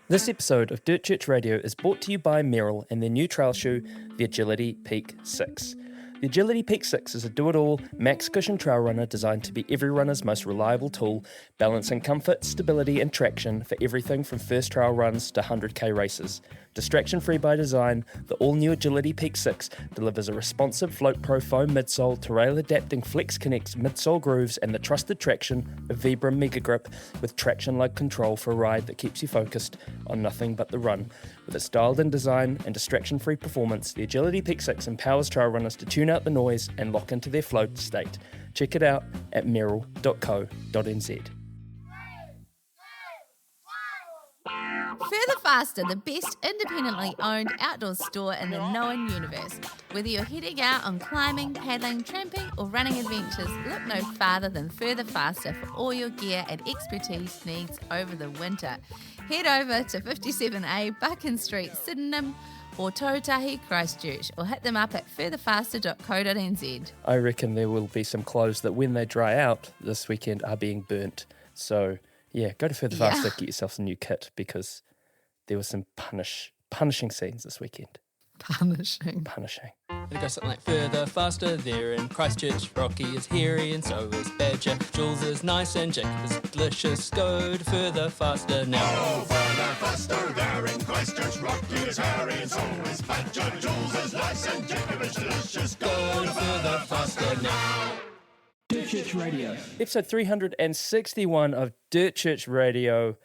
This episode of Dirt Church Radio is brought to you by Mierow and their new trail shoe, the Agility Peak 6. The Agility Peak 6 is a do-it-all, max-cushion trail runner designed to be every runner's most reliable tool, balancing comfort, stability and traction for everything from first trail runs to 100k races. Distraction-free by design, the all-new Agility Peak 6 delivers a responsive Float Pro foam midsole, terrail-adapting Flex Connect midsole grooves and the trusted traction of Vibram Mega Grip with traction-like control for a ride that keeps you focused on nothing but the run. With its dialed-in design and distraction-free performance, the Agility Peak 6 empowers trail runners to tune out the noise and lock into their float state. Check it out at mierow.co.nz. Further Faster, the best independently owned outdoor store in the known universe. Whether you're heading out on climbing, paddling, tramping or running adventures, look no farther than Further Faster for all your gear and expertise needs over the winter. Head over to 57A Buchan Street, Sydenham or Totahi, Christchurch, or hit them up at furtherfaster.co.nz. I reckon there will be some clothes that when they dry out this weekend are being burnt. So yeah, go to Further Faster, get yourself some new kit because there were some punishing scenes this weekend. Punishing. It goes something like Further Faster, there in Christchurch. Rocky is hairy and so is Badger. Jules is nice and Jacob is delicious. Go to Further Faster now. Oh, Further Faster, there in Christchurch. Rocky is hairy and so is Badger. Jules is nice and Jacob is delicious. Go to Further Faster now. Dirt Church Radio. Episode 361 of Dirt Church Radio.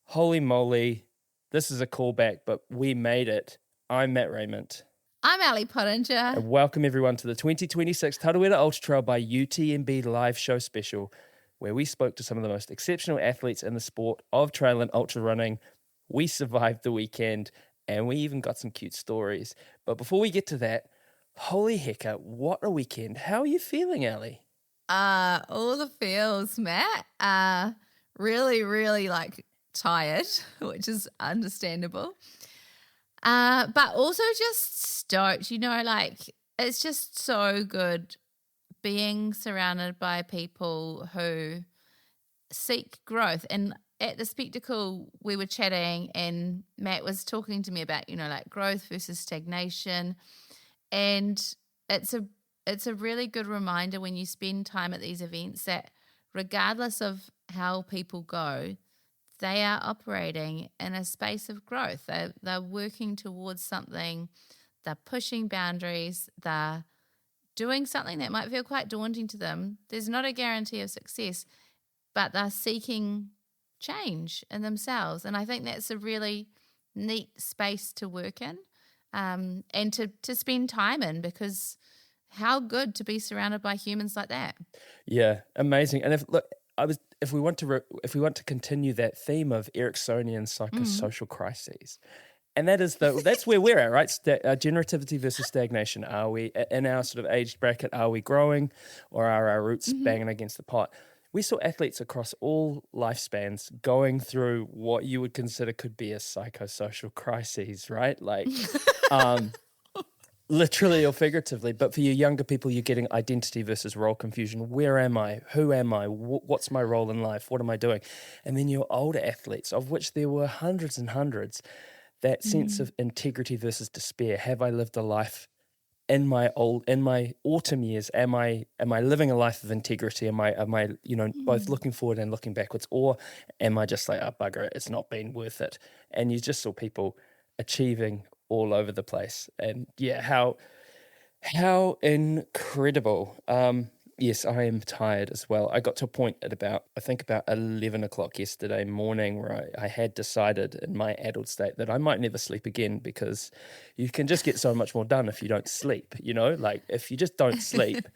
Holy moly, this is a callback, but we made it. I'm Matt Rayment. I'm Ali Pottinger. And welcome everyone to the 2026 Tarawera Ultra Trail by UTMB live show special, where we spoke to some of the most exceptional athletes in the sport of trail and ultra running. We survived the weekend, and we even got some cute stories. But before we get to that, holy hecka, what a weekend. How are you feeling, Ali? All the feels, Matt. Really, really tired, which is understandable. But also just stoked, it's just so good being surrounded by people who seek growth. And at the spectacle, we were chatting and Matt was talking to me about, growth versus stagnation. And it's a really good reminder when you spend time at these events that regardless of how people go, they are operating in a space of growth. They're working towards something. They're pushing boundaries. They're doing something that might feel quite daunting to them. There's not a guarantee of success, but they're seeking change in themselves. And I think that's a really neat space to work in and to spend time in, because how good to be surrounded by humans like that. Yeah, amazing. And if we want to continue that theme of Ericksonian psychosocial crises, and that's where we're at, right? Generativity versus stagnation. Are we in our sort of age bracket? Are we growing, or are our roots banging against the pot? We saw athletes across all lifespans going through what you would consider could be a psychosocial crisis, right? Literally or figuratively, but for you younger people, you're getting identity versus role confusion. Where am I? Who am I? What's my role in life? What am I doing? And then your older athletes, of which there were hundreds and hundreds, that sense of integrity versus despair. Have I lived a life in my autumn years? Am I living a life of integrity? Am I both looking forward and looking backwards, or am I just like, oh, bugger it, it's not been worth it? And you just saw people achieving all over the place. And yeah, how incredible. Yes, I am tired as well. I got to a point at about 11 o'clock yesterday morning where I had decided in my adult state that I might never sleep again, because you can just get so much more done if you don't sleep, if you just don't sleep.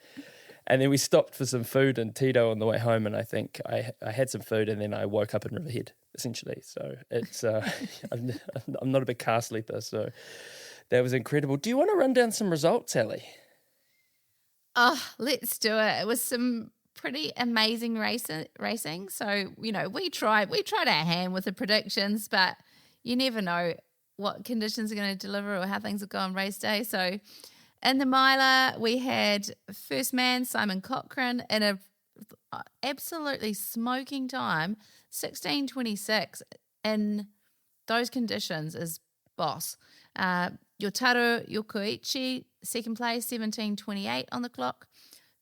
And then we stopped for some food in Tito on the way home, and I think I had some food, and then I woke up in Riverhead, essentially. So it's I'm not a big car sleeper, so that was incredible. Do you want to run down some results, Ali? Oh, let's do it. It was some pretty amazing racing. So, we tried our hand with the predictions, but you never know what conditions are going to deliver or how things will go on race day. So in the miler, we had first man Simon Cochrane in a absolutely smoking time, 16:26 in those conditions is boss. Yotaru Yokoichi, second place, 17:28 on the clock.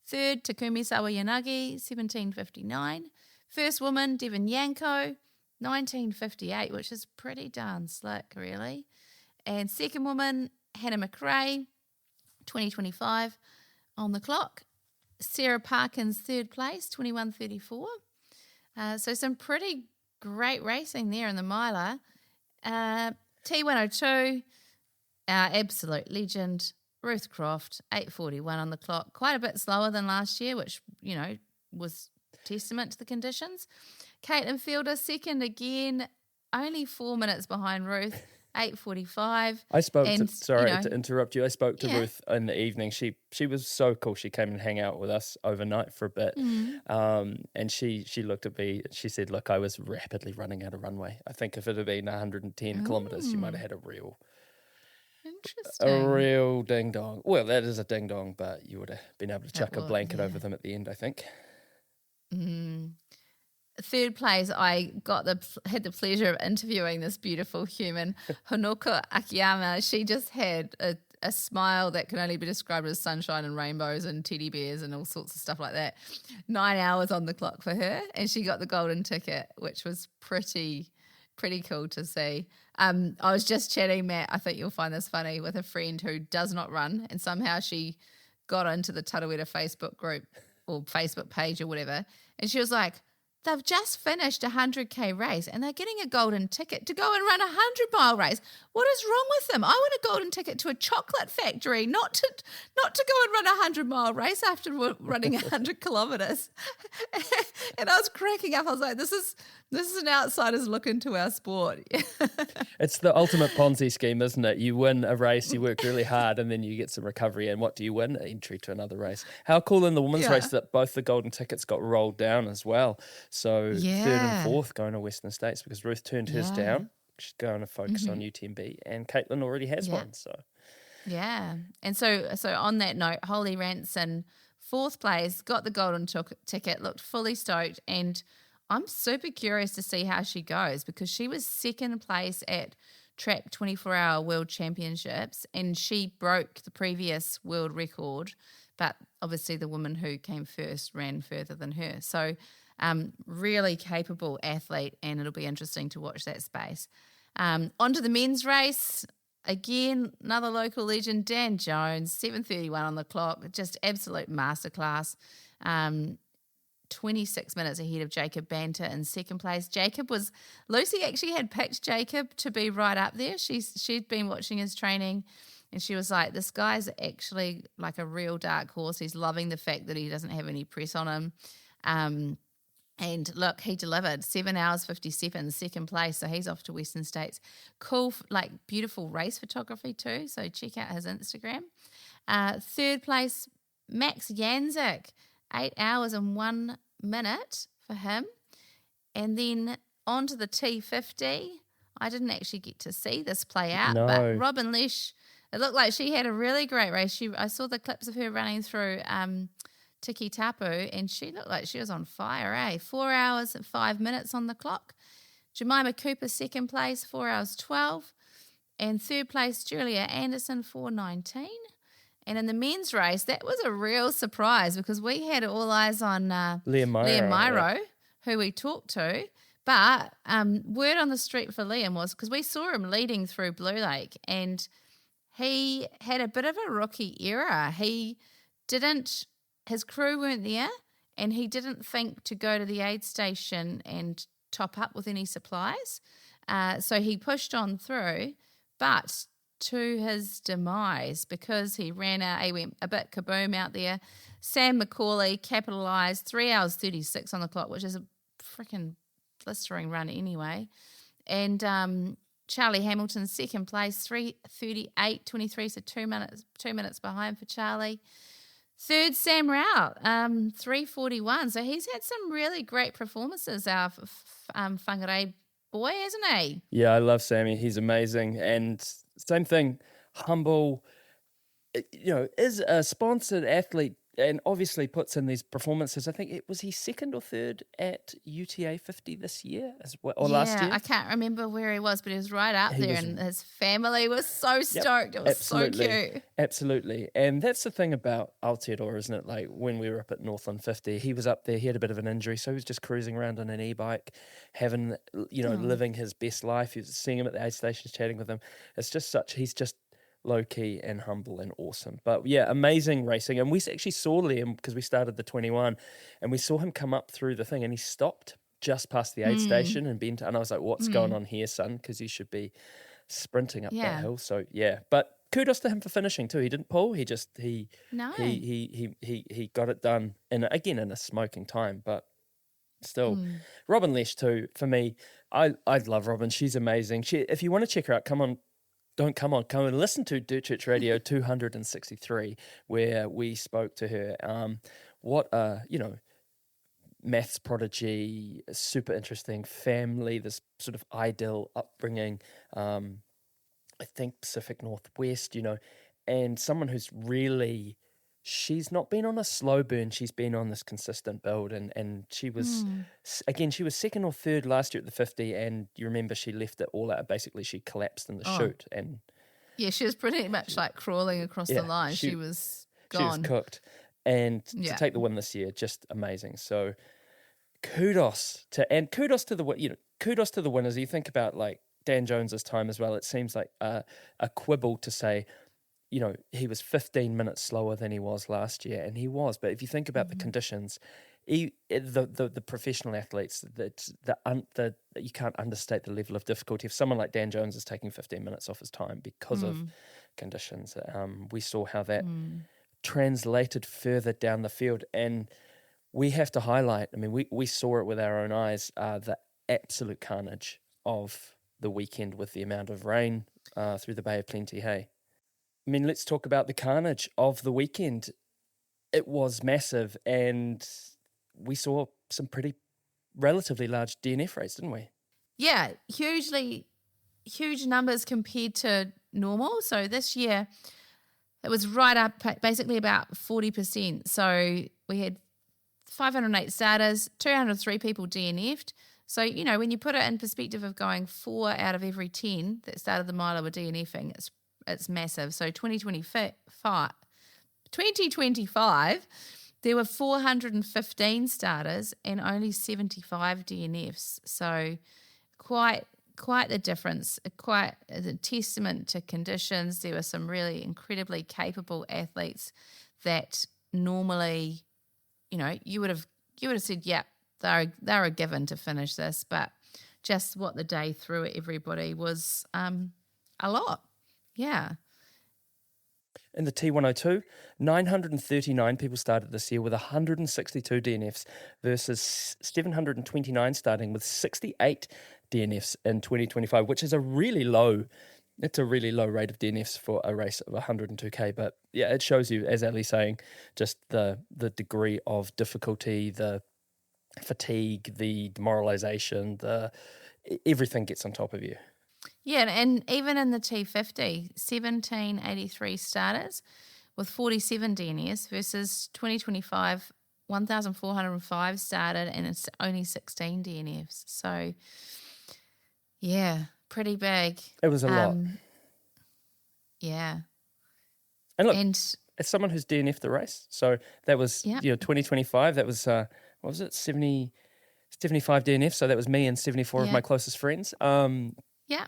Third, Takumi Sawayanagi, 17:59. First woman, Devon Yanko, 19:58, which is pretty darn slick, really. And second woman, Hannah McCrae, 20:25 on the clock. Sarah Parkins, third place, 21:34. So some pretty great racing there in the miler. T102, our absolute legend, Ruth Croft, 8:41 on the clock. Quite a bit slower than last year, which, was testament to the conditions. Caitlin Fielder, second again, only 4 minutes behind Ruth, 8:45. I spoke to interrupt you. I spoke to Ruth in the evening. She was so cool. She came and hang out with us overnight for a bit. And she looked at me. She said, look, I was rapidly running out of runway. I think if it had been 110 kilometres, you might have had a real ding dong. Well, that is a ding dong, but you would have been able to chuck a blanket over them at the end, I think. Third place, I had the pleasure of interviewing this beautiful human, Honoko Akiyama. She just had a smile that can only be described as sunshine and rainbows and teddy bears and all sorts of stuff like that. 9 hours on the clock for her, and she got the golden ticket, which was pretty cool to see. I was just chatting, Matt, I think you'll find this funny, with a friend who does not run, and somehow she got into the Tarawera Facebook group or Facebook page or whatever, and she was like, they've just finished a 100K race and they're getting a golden ticket to go and run a 100-mile race. What is wrong with them? I want a golden ticket to a chocolate factory, not to go and run a 100-mile race after running 100 kilometres. And I was cracking up. I was like, this is an outsider's look into our sport. It's the ultimate Ponzi scheme, isn't it? You win a race, you work really hard, and then you get some recovery. And what do you win? Entry to another race. How cool in the women's race that both the golden tickets got rolled down as well. So third and fourth going to Western States, because Ruth turned hers down. She's going to focus on UTMB, and Caitlin already has one. So and so on that note, Holly Ranson, fourth place, got the golden ticket, looked fully stoked, and I'm super curious to see how she goes, because she was second place at Track 24-Hour World Championships, and she broke the previous world record, but obviously the woman who came first ran further than her. So really capable athlete, and it'll be interesting to watch that space. Onto the men's race. Again, another local legend, Dan Jones, 7:31 on the clock, just absolute masterclass. 26 minutes ahead of Jacob Banter in second place. Lucy actually had picked Jacob to be right up there. She'd been watching his training, and she was like, this guy's actually like a real dark horse. He's loving the fact that he doesn't have any press on him. And look, he delivered 7 hours 57, second place. So he's off to Western States. Cool, like beautiful race photography too. So check out his Instagram. Third place, Max Janzik, 8 hours and 1 minute for him. And then on to the T50. I didn't actually get to see this play out, but Robin Lesh, it looked like she had a really great race. I saw the clips of her running through Tiki Tapu, and she looked like she was on fire, 4 hours and 5 minutes on the clock. Jemima Cooper, second place, 4 hours 12. And third place, Julia Anderson, 4:19. And in the men's race, that was a real surprise, because we had all eyes on Liam Mierow, who we talked to. But word on the street for Liam was, because we saw him leading through Blue Lake, and he had a bit of a rookie error. His crew weren't there, and he didn't think to go to the aid station and top up with any supplies. So he pushed on through, but to his demise, because he ran out, he went a bit kaboom out there. Sam McCauley capitalised, 3 hours 36 on the clock, which is a freaking blistering run anyway. And Charlie Hamilton, second place, 3:38.23, so 2 minutes behind for Charlie. Third, Sam Rao, 3:41. So he's had some really great performances, our whānau boy, hasn't he? Yeah, I love Sammy. He's amazing. And same thing, humble, is a sponsored athlete and obviously puts in these performances. I think was he second or third at UTA 50 this year as well, or last year? I can't remember where he was, but he was right up there, and his family was so stoked. It was absolutely, so cute. Absolutely. And that's the thing about Aotearoa, isn't it? Like when we were up at Northland 50, he was up there, he had a bit of an injury, so he was just cruising around on an e-bike, having, living his best life. He was seeing him at the aid stations, chatting with him. It's just he's just low-key and humble and awesome. But yeah, amazing racing. And we actually saw Liam, because we started the 21, and we saw him come up through the thing, and he stopped just past the aid station and bent. And I was like, what's going on here, son? Because you should be sprinting up that hill. So yeah, but kudos to him for finishing too. He didn't pull. He just he got it done in a smoking time. But still, Robin Lesh too. For me, I love Robin. She's amazing. If you want to check her out, come and listen to Dirt Church Radio 263, where we spoke to her. What a maths prodigy, super interesting family, this sort of ideal upbringing. I think Pacific Northwest, and someone who's really, she's not been on a slow burn, she's been on this consistent build, and she was, again, she was second or third last year at the 50, and you remember she left it all out, basically she collapsed in the chute, and yeah, she was pretty much like crawling across the line. She was gone. She was cooked, and to take the win this year, just amazing. So kudos to the winners. You think about like Dan Jones's time as well. It seems like a quibble to say, he was 15 minutes slower than he was last year, and he was. But if you think about the conditions, the professional athletes, you can't understate the level of difficulty. If someone like Dan Jones is taking 15 minutes off his time because of conditions, we saw how that translated further down the field, and we have to highlight. I mean, we saw it with our own eyes. The absolute carnage of the weekend with the amount of rain through the Bay of Plenty, hey? I mean, let's talk about the carnage of the weekend. It was massive, and we saw some pretty relatively large DNF rates, didn't we? Yeah, huge numbers compared to normal. So this year, it was right up basically about 40%. So we had 508 starters, 203 people DNF'd. So, when you put it in perspective of going 4 out of every 10 that started the mile were DNFing, it's massive. So 2025, there were 415 starters and only 75 DNFs. So quite the difference, quite a testament to conditions. There were some really incredibly capable athletes that normally, you would have said, yeah, they're a given to finish this, but just what the day threw at everybody was a lot. Yeah. In the T102, 939 people started this year with 162 DNFs versus 729 starting with 68 DNFs in 2025, which is a really low rate of DNFs for a race of 102k. But yeah, it shows you, as Ali's saying, just the degree of difficulty, the fatigue, the demoralization, everything gets on top of you. Yeah, and even in the T50, 1783 starters with 47 DNFs versus 2025, 1,405 started and it's only 16 DNFs. So, yeah, pretty big. It was a lot. Yeah. And look, as someone who's DNF'd the race, so that was 2025, that was, what was it, 75 DNFs, so that was me and 74 of my closest friends. Yeah.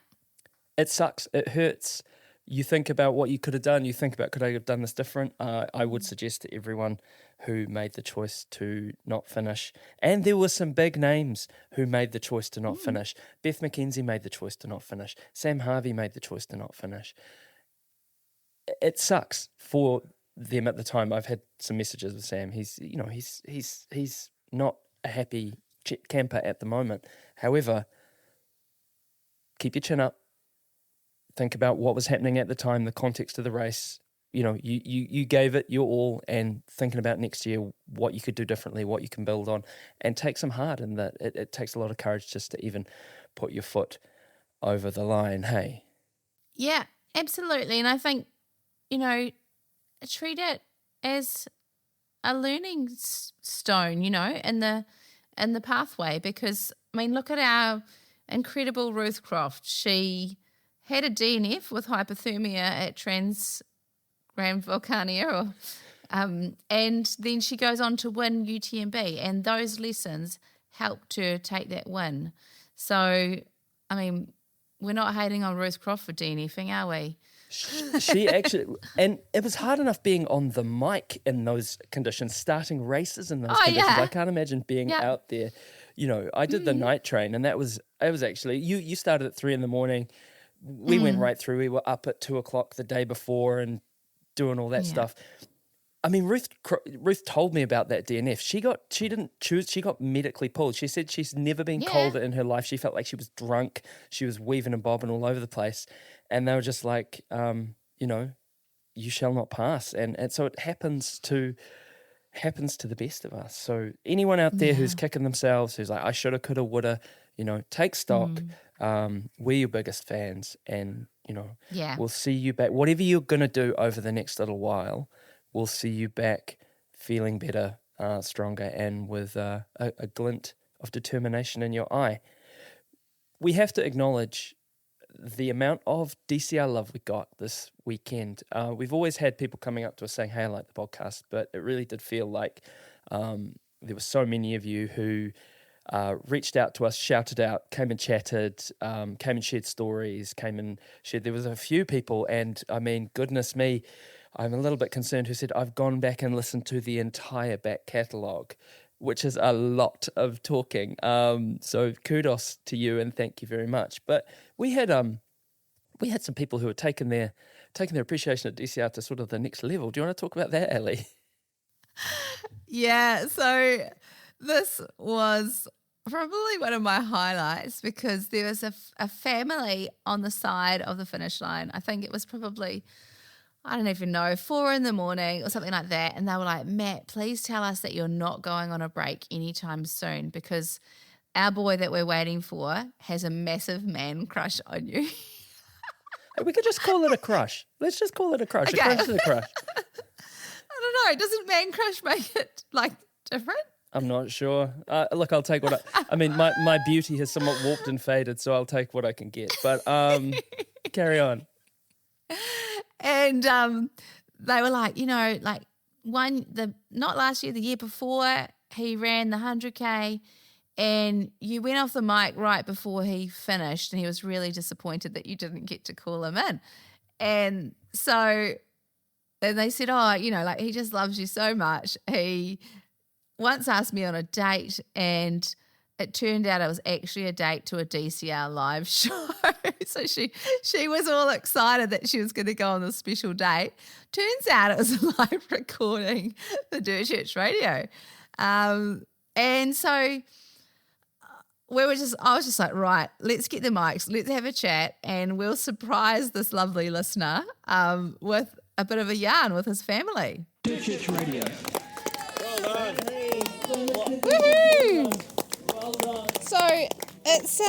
It sucks. It hurts. You think about what you could have done. You think about, could I have done this different? I would suggest to everyone who made the choice to not finish, and there were some big names who made the choice to not finish. Beth McKenzie made the choice to not finish. Sam Harvey made the choice to not finish. It sucks for them at the time. I've had some messages with Sam. He's not a happy camper at the moment. However, keep your chin up. Think about what was happening at the time, the context of the race. You gave it your all, and thinking about next year, what you could do differently, what you can build on, and take some heart in that. It takes a lot of courage just to even put your foot over the line, hey? Yeah, absolutely. And I think, treat it as a learning stone, in the pathway. Because I mean, look at our incredible Ruth Croft. She had a DNF with hypothermia at Transgranvulcania, and then she goes on to win UTMB, and those lessons helped her take that win. So, I mean, we're not hating on Ruth Croft for DNFing, are we? She actually, and it was hard enough being on the mic in those conditions, starting races in those conditions. Yeah. I can't imagine being out there. I did the night train, and it was actually, you started at 3 a.m. We went right through. We were up at 2:00 the day before and doing all that stuff. I mean, Ruth told me about that DNF. She didn't choose. She got medically pulled. She said she's never been colder in her life. She felt like she was drunk. She was weaving and bobbing all over the place, and they were just like, you shall not pass. And so it happens to the best of us. So anyone out there who's kicking themselves, who's like, I shoulda, coulda, woulda, take stock. We're your biggest fans, and we'll see you back. Whatever you're gonna do over the next little while, we'll see you back feeling better, stronger, and with a glint of determination in your eye. We have to acknowledge the amount of DCR love we got this weekend. We've always had people coming up to us saying, hey, I like the podcast, but it really did feel like there were so many of you who reached out to us, shouted out, came and chatted, came and shared stories, came and shared. There was a few people, and I mean, goodness me, I'm a little bit concerned, who said, I've gone back and listened to the entire back catalogue, which is a lot of talking. So kudos to you and thank you very much. But we had some people who had taken their appreciation of DCR to sort of the next level. Do you want to talk about that, Ellie? Yeah, so this was probably one of my highlights, because there was a family on the side of the finish line. I think it was probably, I don't even know, 4 a.m. or something like that. And they were like, Matt, please tell us that you're not going on a break anytime soon, because our boy that we're waiting for has a massive man crush on you. We could just call it a crush. Let's just call it a crush. Okay. A crush is a crush. I don't know. Doesn't man crush make it different? I'm not sure. Look, I'll take what I mean, my beauty has somewhat warped and faded, so I'll take what I can get. But carry on. And they were like, not last year, the year before, he ran the 100K, and you went off the mic right before he finished, and he was really disappointed that you didn't get to call him in. And so then they said, he just loves you so much. He once asked me on a date, and it turned out it was actually a date to a DCR live show. So she was all excited that she was going to go on this special date. Turns out it was a live recording for Dirt Church Radio. And so I was just like, right, let's get the mics, let's have a chat, and we'll surprise this lovely listener with a bit of a yarn with his family. Dirt Church Radio. Woohoo! So it's,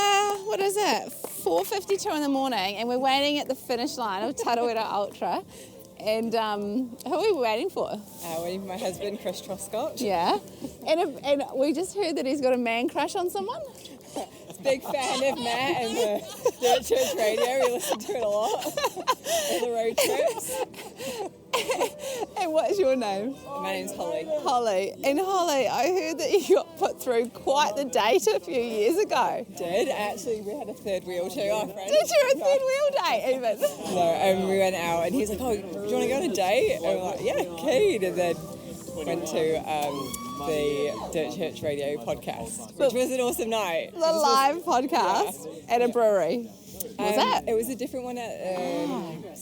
4:52 in the morning, and we're waiting at the finish line of Tarawera Ultra. And who are we waiting for? Waiting for my husband, Chris Truscott. Yeah. And we just heard that he's got a man crush on someone. Big fan of Matt and the Dirt Church Radio. We listen to it a lot. All the road trips. And what's your name? My name's Holly. Holly. And Holly, I heard that you got put through quite the date a few years ago. Did. Actually, we had a third wheel too, our friend. Did you? A third wheel date even? No, and we went out and he's like, oh, do you want to go on a date? And we're like, yeah, keen. And then went to the Dirt Church Radio podcast, which was an awesome night. The live podcast at a brewery. Was that? It was a different one at a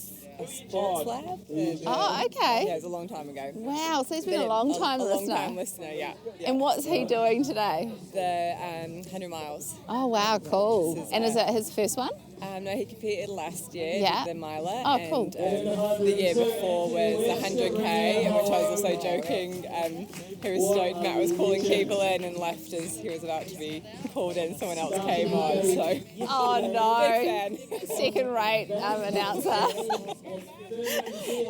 sports lab. Oh, okay. Yeah, it was a long time ago. Wow, so he's been a long time listener. A long time listener, yeah. And what's he doing today? The 100 miles. Oh, wow, cool. And is it his first one? No, he competed last year, yeah. did the miler. Oh, and, cool. The year before was the 100K, which I was also joking. He was stoked Matt was calling people in and left as he was about to be called in. Someone else came on, so... Oh, no. Big fan. Second-rate announcer.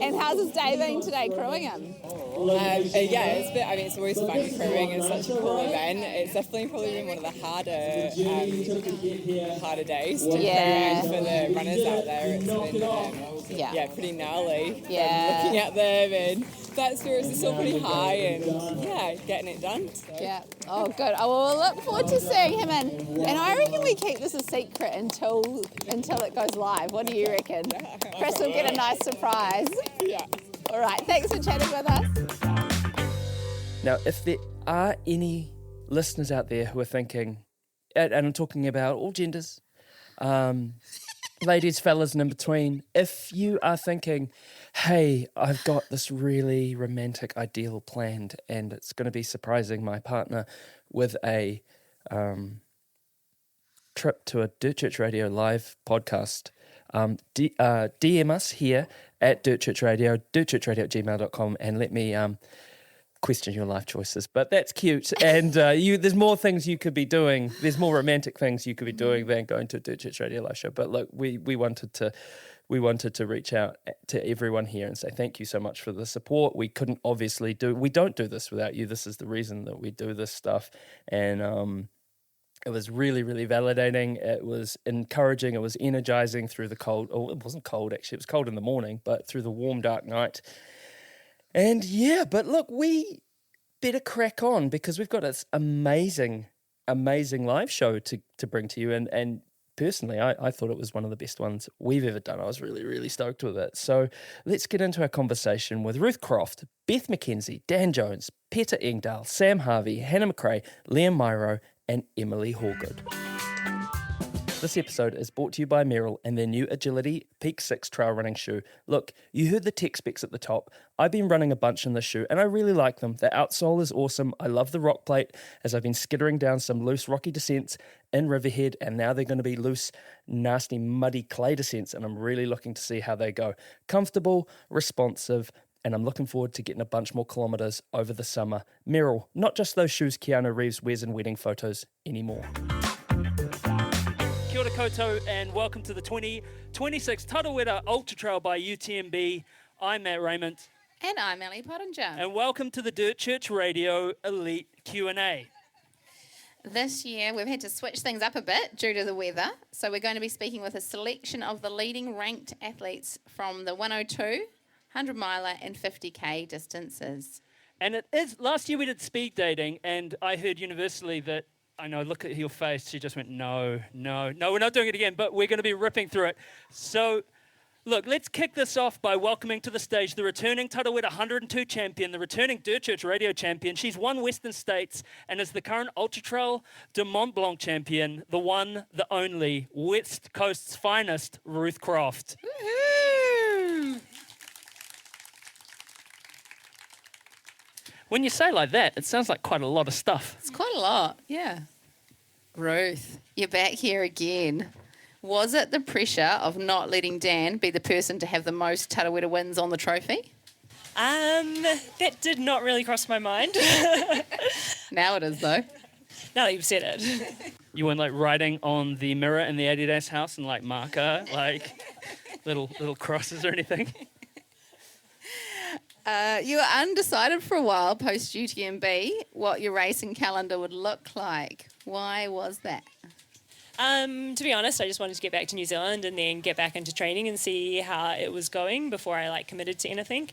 And how's his day been today, crewing him? It's always fun crewing. It's such a cool event. It's definitely probably been one of the harder days to crew for the runners out there. It's been pretty gnarly. Yeah. Looking at them, and that spirits is still pretty high, and getting it done. So. Yeah. Oh, good. Oh, well, we'll look forward to seeing him, and I reckon we keep this a secret until it goes live. What do you reckon? Chris will get a nice surprise. Yeah. All right. Thanks for chatting with us. Now, if there are any listeners out there who are thinking, and I'm talking about all genders, ladies, fellas, and in between, if you are thinking, hey, I've got this really romantic ideal planned and it's going to be surprising my partner with a trip to a Dirt Church Radio live podcast, DM us here at Dirt Church Radio, dirtchurchradio@gmail.com, and let me question your life choices. But that's cute, and there's more things you could be doing. There's more romantic things you could be doing than going to a Dirt Church Radio live show. But look, we wanted to reach out to everyone here and say thank you so much for the support. We couldn't obviously we don't do this without you. This is the reason that we do this stuff, and it was really, really validating. It was encouraging. It was energizing through the cold. Oh, it wasn't cold, actually. It was cold in the morning, but through the warm, dark night. And but look, we better crack on because we've got this amazing live show to bring to you. And personally, I thought it was one of the best ones we've ever done. I was really, really stoked with it. So let's get into our conversation with Ruth Croft, Beth McKenzie, Dan Jones, Peter Engdhal, Sam Harvey, Hannah McCrae, Liam Mierow, and Emily Hawgood. This episode is brought to you by Mierow and their new Agility Peak 6 trail running shoe. Look, you heard the tech specs at the top. I've been running a bunch in this shoe and I really like them. The outsole is awesome. I love the rock plate as I've been skittering down some loose rocky descents in Riverhead, and now they're going to be loose, nasty, muddy clay descents, and I'm really looking to see how they go. Comfortable, responsive, and I'm looking forward to getting a bunch more kilometres over the summer. Mierow, not just those shoes Keanu Reeves wears in wedding photos anymore. Kia ora koutou and welcome to the 2026 Tarawera Ultra Trail by UTMB. I'm Matt Rayment. And I'm Emily Pottinger. And welcome to the Dirt Church Radio Elite Q&A. This year we've had to switch things up a bit due to the weather. So we're going to be speaking with a selection of the leading ranked athletes from the 102, 100 miler and 50k distances. And it is, last year we did speed dating and I heard universally that, I know, look at your face, she just went, no, we're not doing it again, but we're going to be ripping through it. So, look, let's kick this off by welcoming to the stage the returning Tarawera 102 champion, the returning Dirt Church Radio champion. She's won Western States and is the current Ultra Trail de Mont Blanc champion, the one, the only, West Coast's finest, Ruth Croft. Woohoo! When you say like that, it sounds like quite a lot of stuff. It's quite a lot, yeah. Ruth, you're back here again. Was it the pressure of not letting Dan be the person to have the most Tarawera wins on the trophy? That did not really cross my mind. Now it is, though. Now that you've said it. You weren't like writing on the mirror in the Adidas house and like marker, like little crosses or anything? You were undecided for a while post UTMB what your racing calendar would look like. Why was that? To be honest, I just wanted to get back to New Zealand and then get back into training and see how it was going before I committed to anything.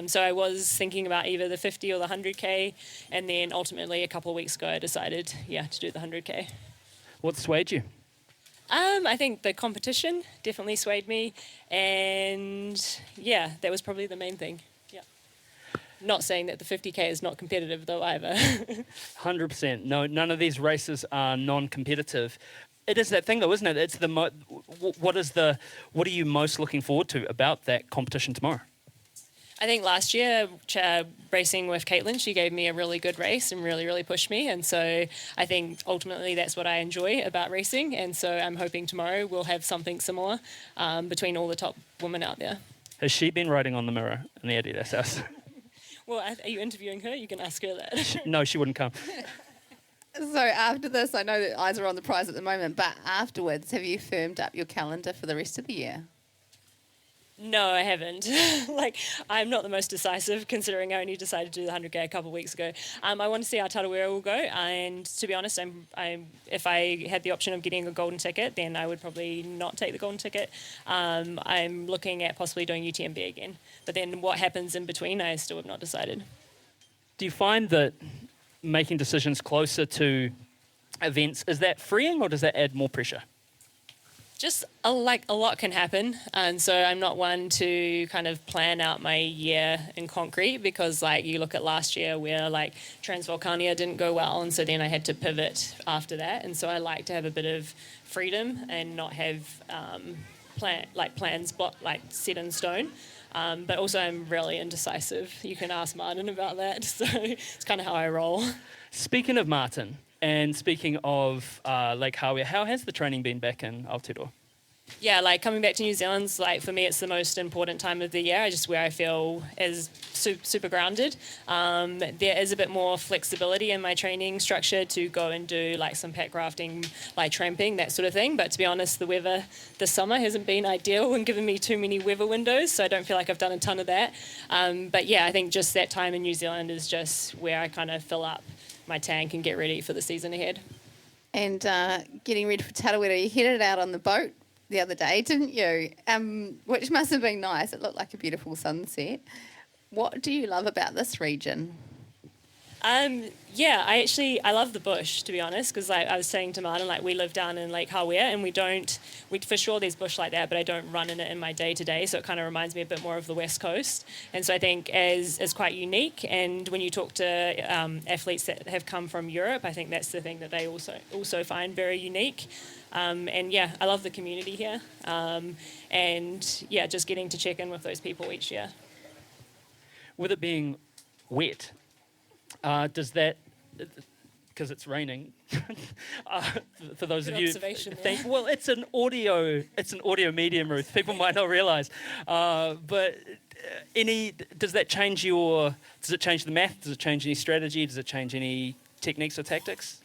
So I was thinking about either the 50 or the 100k, and then ultimately a couple of weeks ago I decided, to do the 100k. What swayed you? I think the competition definitely swayed me, and that was probably the main thing. Not saying that the 50k is not competitive though either. 100%. No, none of these races are non-competitive. It is that thing though, isn't it? It's the what are you most looking forward to about that competition tomorrow? I think last year racing with Caitlin, she gave me a really good race and really, really pushed me. And so I think ultimately that's what I enjoy about racing. And so I'm hoping tomorrow we'll have something similar between all the top women out there. Has she been riding on the mirror in the Adidas house? Well, are you interviewing her? You can ask her that. No, she wouldn't come. So after this, I know that eyes are on the prize at the moment, but afterwards, have you firmed up your calendar for the rest of the year? No, I haven't. Like, I'm not the most decisive, considering I only decided to do the 100K a couple of weeks ago. I want to see how Tarawera will go, and to be honest, if I had the option of getting a golden ticket, then I would probably not take the golden ticket. I'm looking at possibly doing UTMB again, but then what happens in between, I still have not decided. Do you find that making decisions closer to events, is that freeing or does that add more pressure? Just a lot can happen, and so I'm not one to kind of plan out my year in concrete, because like you look at last year where like Transvolcania didn't go well, and so then I had to pivot after that, and so I like to have a bit of freedom and not have plans set in stone. But also I'm really indecisive. You can ask Martin about that, so it's kind of how I roll. Speaking of Martin, and speaking of Lake Hawea, how has the training been back in Aotearoa? Yeah, like coming back to New Zealand's like for me, it's the most important time of the year. Just where I feel is super grounded. There is a bit more flexibility in my training structure to go and do like some pack rafting, like tramping, that sort of thing. But to be honest, the weather this summer hasn't been ideal and given me too many weather windows, so I don't feel like I've done a ton of that. But yeah, I think just that time in New Zealand is just where I kind of fill up my tank and get ready for the season ahead. And getting ready for Tarawera, you headed out on the boat the other day, didn't you? Which must have been nice. It looked like a beautiful sunset. What do you love about this region? Yeah, I love the bush, to be honest, because like I was saying to Martin, like we live down in Lake Hawea, and we for sure there's bush like that, but I don't run in it in my day-to-day, so it kind of reminds me a bit more of the West Coast. And so I think is quite unique, and when you talk to athletes that have come from Europe, I think that's the thing that they also find very unique. And yeah, I love the community here, and yeah, just getting to check in with those people each year. With it being wet, does that, because it's raining, for those Good of you, well, it's an audio medium, Ruth. People might not realise, but does that change does it change the math? Does it change any strategy? Does it change any techniques or tactics?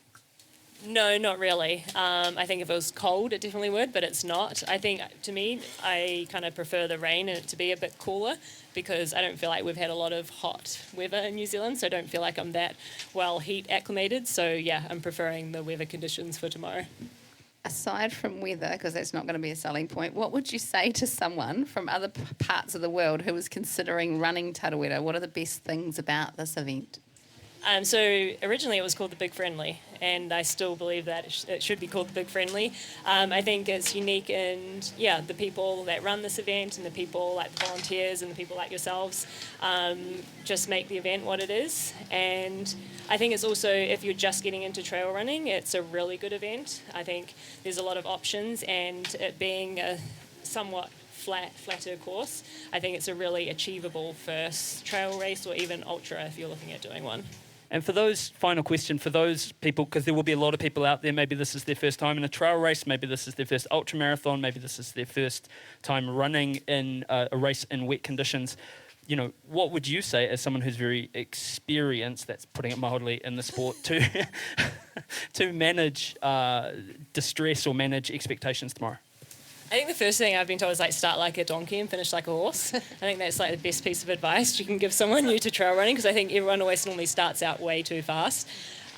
No, not really. I think if it was cold, it definitely would, but it's not. I think, to me, I kind of prefer the rain and it to be a bit cooler, because I don't feel like we've had a lot of hot weather in New Zealand, so I don't feel like I'm that well heat acclimated. So, yeah, I'm preferring the weather conditions for tomorrow. Aside from weather, because that's not going to be a selling point, what would you say to someone from other parts of the world who is considering running Tarawera? What are the best things about this event? So originally it was called the Big Friendly, and I still believe that it should be called the Big Friendly. I think it's unique, and yeah, the people that run this event and the people like the volunteers and the people like yourselves just make the event what it is. And I think it's also, if you're just getting into trail running, it's a really good event. I think there's a lot of options, and it being a somewhat flatter course, I think it's a really achievable first trail race or even ultra if you're looking at doing one. And for those, final question, for those people, because there will be a lot of people out there, maybe this is their first time in a trail race, maybe this is their first ultra marathon, maybe this is their first time running in a race in wet conditions. You know, what would you say as someone who's very experienced, that's putting it mildly, in the sport, to manage distress or manage expectations tomorrow? I think the first thing I've been told is like start like a donkey and finish like a horse. I think that's like the best piece of advice you can give someone new to trail running, because I think everyone always normally starts out way too fast.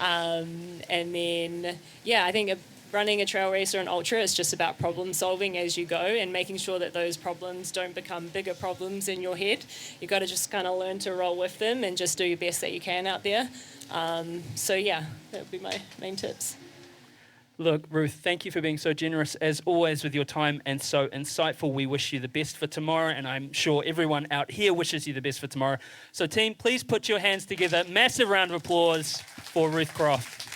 And then, yeah, I think running a trail race or an ultra is just about problem solving as you go and making sure that those problems don't become bigger problems in your head. You've got to just kind of learn to roll with them and just do your best that you can out there. So yeah, that would be my main tips. Look, Ruth, thank you for being so generous, as always, with your time and so insightful. We wish you the best for tomorrow, and I'm sure everyone out here wishes you the best for tomorrow. So, team, please put your hands together. Massive round of applause for Ruth Croft.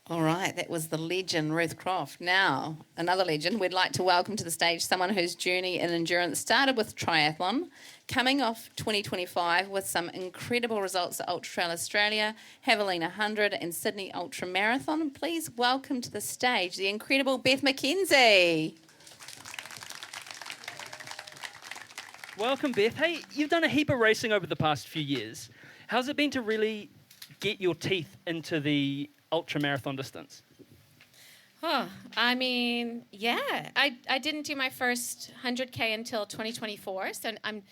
All right, that was the legend, Ruth Croft. Now, another legend, we'd like to welcome to the stage someone whose journey in endurance started with triathlon, coming off 2025 with some incredible results at Ultra Trail Australia, Havilene 100 and Sydney Ultra Marathon. Please welcome to the stage the incredible Beth McKenzie. Welcome, Beth. Hey, you've done a heap of racing over the past few years. How's it been to really get your teeth into the ultra marathon distance? Oh, I mean, yeah. I didn't do my first 100K until 2024, so I'm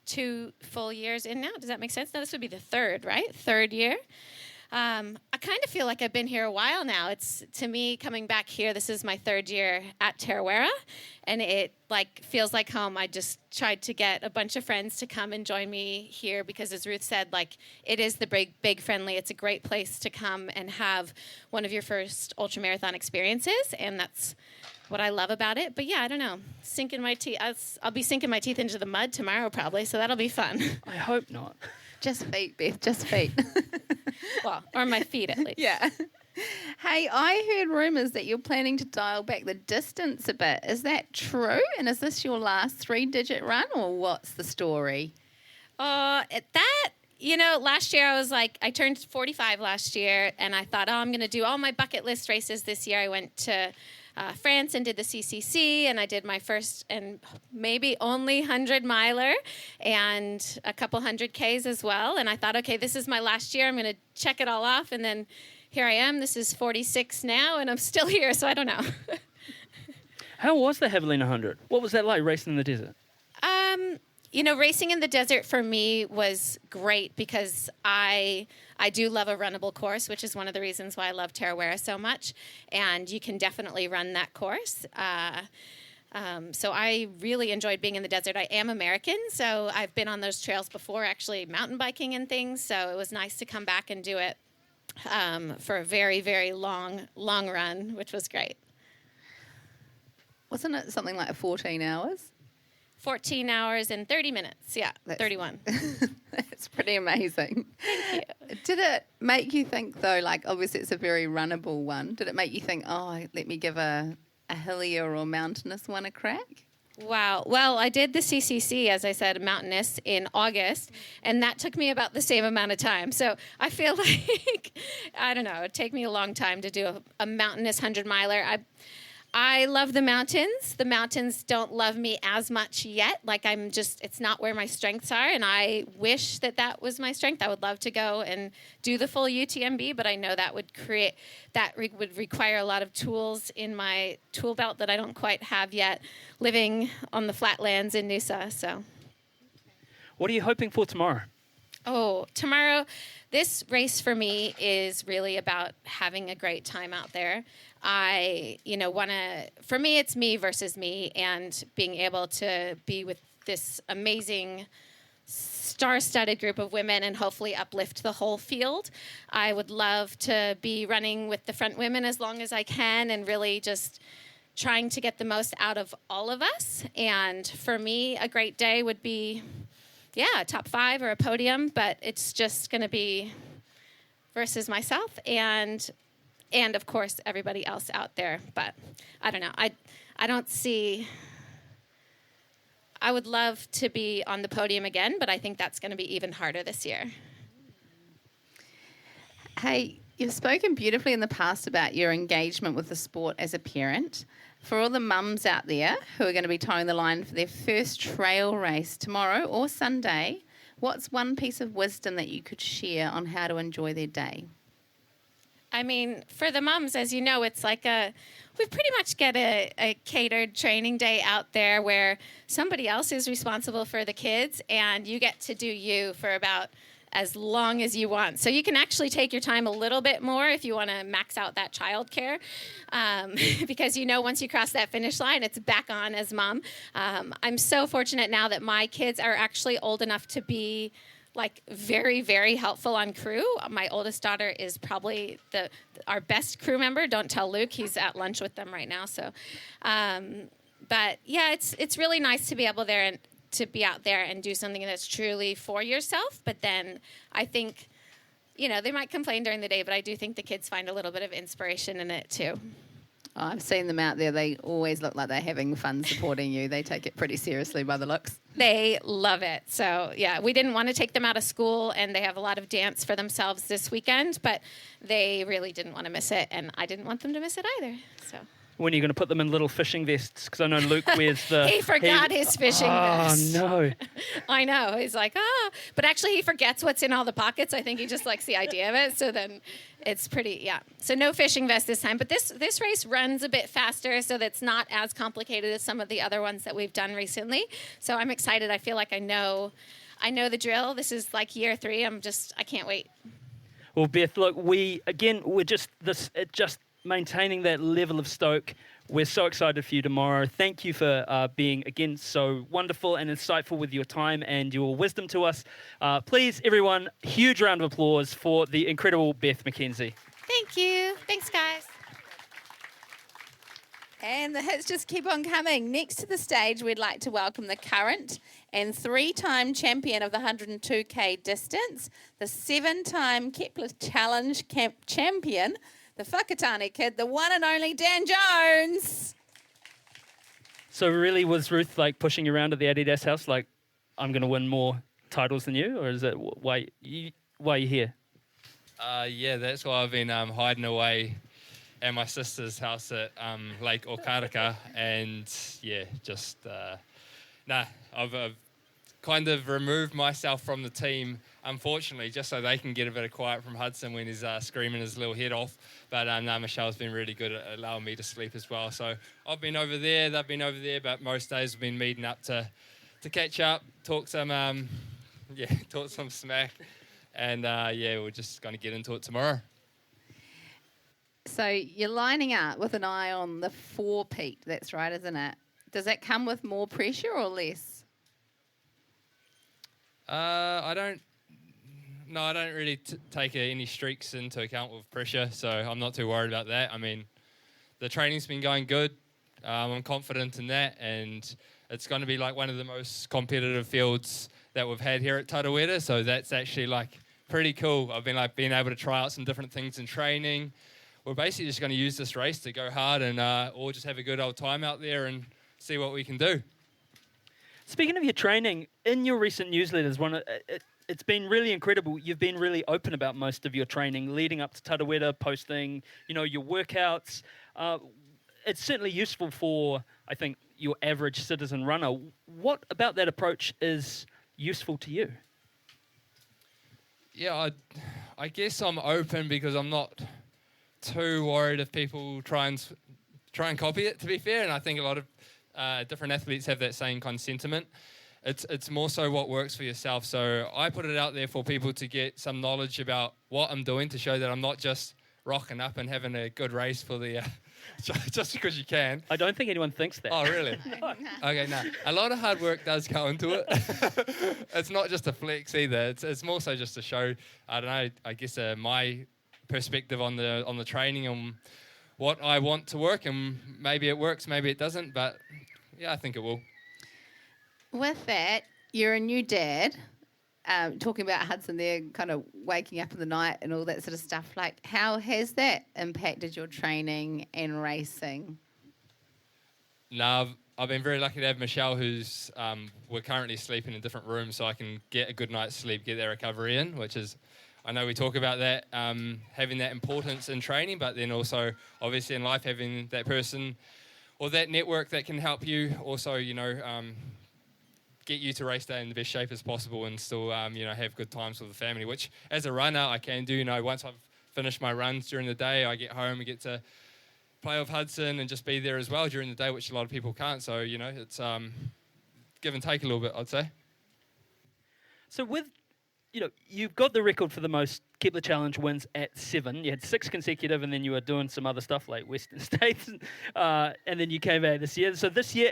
2 full years in now. Does that make sense? No, this would be the third, right? Third year. I kind of feel like I've been here a while now. It's, to me, coming back here, this is my 3rd year at Tarawera, and it feels like home. I just tried to get a bunch of friends to come and join me here because, as Ruth said, it is the big friendly. It's a great place to come and have one of your first ultramarathon experiences, and that's what I love about it. But yeah, I don't know. Sinking my teeth. I'll be sinking my teeth into the mud tomorrow probably, so that'll be fun. I hope not. Just feet, Beth, just feet. Well, or my feet at least. Yeah. Hey, I heard rumours that you're planning to dial back the distance a bit. Is that true? And is this your last 3-digit run, or what's the story? Last year I turned 45 last year, and I thought, I'm going to do all my bucket list races this year. I went to France and did the CCC, and I did my first and maybe only 100-miler and a couple 100Ks as well. And I thought, okay, this is my last year. I'm going to check it all off. And then here I am. This is 46 now, and I'm still here, so I don't know. How was the Javelina 100? What was that like, racing in the desert? Racing in the desert for me was great because I do love a runnable course, which is one of the reasons why I love Tarawera so much. And you can definitely run that course. So I really enjoyed being in the desert. I am American, so I've been on those trails before, actually mountain biking and things. So it was nice to come back and do it for a very, very long run, which was great. Wasn't it something like 14 hours? 14 hours and 30 minutes. Yeah, 31. That's pretty amazing. Thank you. Did it make you think, though, obviously it's a very runnable one, did it make you think, let me give a hillier or mountainous one a crack? Wow. Well, I did the CCC, as I said, mountainous in August, and that took me about the same amount of time. So I feel like, I don't know, it'd take me a long time to do a mountainous 100-miler. I love the mountains. The mountains don't love me as much yet. It's not where my strengths are, and I wish that was my strength. I would love to go and do the full UTMB, but I know that would would require a lot of tools in my tool belt that I don't quite have yet, living on the flatlands in Noosa. So, what are you hoping for tomorrow? Oh, tomorrow, this race for me is really about having a great time out there. For me, it's me versus me, and being able to be with this amazing star-studded group of women and hopefully uplift the whole field. I would love to be running with the front women as long as I can and really just trying to get the most out of all of us. And for me, a great day would be, a top 5 or a podium, but it's just going to be versus myself and of course everybody else out there. But I don't know. I don't see. I would love to be on the podium again, but I think that's going to be even harder this year. Hey, you've spoken beautifully in the past about your engagement with the sport as a parent. For all the mums out there who are going to be towing the line for their first trail race tomorrow or Sunday, what's one piece of wisdom that you could share on how to enjoy their day? I mean, for the mums, as you know, it's we pretty much get a catered training day out there where somebody else is responsible for the kids and you get to do you for about as long as you want. So you can actually take your time a little bit more if you want to max out that childcare, because once you cross that finish line, it's back on as mom. I'm so fortunate now that my kids are actually old enough to be very, very helpful on crew. My oldest daughter is probably our best crew member. Don't tell Luke; he's at lunch with them right now. So, but yeah, it's really nice to be able to be out there and do something that's truly for yourself. But then I think, they might complain during the day, but I do think the kids find a little bit of inspiration in it too. Oh, I've seen them out there. They always look like they're having fun supporting you. They take it pretty seriously by the looks. They love it. So, yeah, we didn't want to take them out of school, and they have a lot of dance for themselves this weekend, but they really didn't want to miss it, and I didn't want them to miss it either. So When are you going to put them in little fishing vests? Because I know Luke wears the... He forgot his fishing vest. Oh, no. I know. He's like, But actually, he forgets what's in all the pockets. I think he just likes the idea of it. So then it's pretty, yeah. So no fishing vest this time. But this race runs a bit faster, so that's not as complicated as some of the other ones that we've done recently. So I'm excited. I feel like I know the drill. This is like year 3. I can't wait. Well, Beth, look, we're just maintaining that level of stoke. We're so excited for you tomorrow. Thank you for being, again, so wonderful and insightful with your time and your wisdom to us. Please, everyone, huge round of applause for the incredible Beth McKenzie. Thank you. Thanks, guys. And the hits just keep on coming. Next to the stage, we'd like to welcome the current and 3-time champion of the 102k distance, the 7-time Kepler Challenge champion, the Whakatane kid, the one and only Dan Jones. So really, was Ruth like pushing you around at the Adidas house, like, I'm going to win more titles than you? Or is that why are you here? Yeah, that's why I've been hiding away at my sister's house at Lake Okaraka. And yeah, just, I've kind of removed myself from the team, unfortunately, just so they can get a bit of quiet from Hudson when he's screaming his little head off. But Michelle's been really good at allowing me to sleep as well. So I've been over there, they've been over there, but most days we've been meeting up to catch up, talk some smack. And we're just going to get into it tomorrow. So you're lining up with an eye on the 4-peat, that's right, isn't it? Does that come with more pressure or less? I don't really take any streaks into account with pressure, so I'm not too worried about that. I mean, the training's been going good. I'm confident in that, and it's going to be like one of the most competitive fields that we've had here at Tarawera, so that's actually like pretty cool. I've been able to try out some different things in training. We're basically just going to use this race to go hard and or just have a good old time out there and see what we can do. Speaking of your training, in your recent newsletters, it's been really incredible. You've been really open about most of your training leading up to Tarawera, posting, your workouts. It's certainly useful for, I think, your average citizen runner. What about that approach is useful to you? Yeah, I guess I'm open because I'm not too worried if people try and copy it, to be fair. And I think a lot of different athletes have that same kind of sentiment. It's more so what works for yourself. So I put it out there for people to get some knowledge about what I'm doing to show that I'm not just rocking up and having a good race for the just because you can. I don't think anyone thinks that. Oh, really? No. Okay, no. A lot of hard work does go into it. It's not just a flex either. It's more so just to show, I don't know, I guess my perspective on the training and what I want to work, and maybe it works, maybe it doesn't, but yeah, I think it will. With that, you're a new dad, talking about Hudson there, kind of waking up in the night and all that sort of stuff. Like, how has that impacted your training and racing? No, I've been very lucky to have Michelle, who's we're currently sleeping in different rooms, so I can get a good night's sleep, get that recovery in, which is, I know we talk about that, having that importance in training, but then also, obviously in life, having that person or that network that can help you also, get you to race day in the best shape as possible and still, have good times with the family, which as a runner I can do. Once I've finished my runs during the day, I get home and get to play with Hudson and just be there as well during the day, which a lot of people can't. So, it's give and take a little bit, I'd say. So with, you've got the record for the most Kepler Challenge wins at 7. You had 6 consecutive, and then you were doing some other stuff like Western States, and then you came back this year. So this year,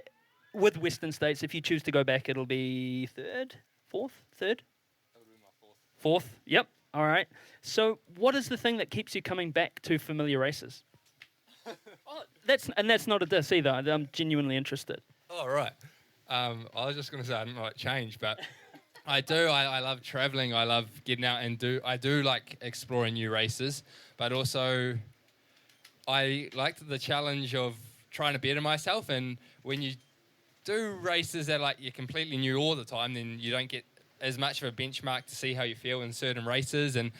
with Western States, if you choose to go back, it'll be fourth? Third? That'll be my Fourth, yep. All right. So what is the thing that keeps you coming back to familiar races? That's not a diss either. I'm genuinely interested. Oh, right. I was just going to say I don't like change, but I do. I love traveling. I love getting out and I do like exploring new races, but also I liked the challenge of trying to better myself. And when you do races that you're completely new all the time, then you don't get as much of a benchmark to see how you feel in certain races. And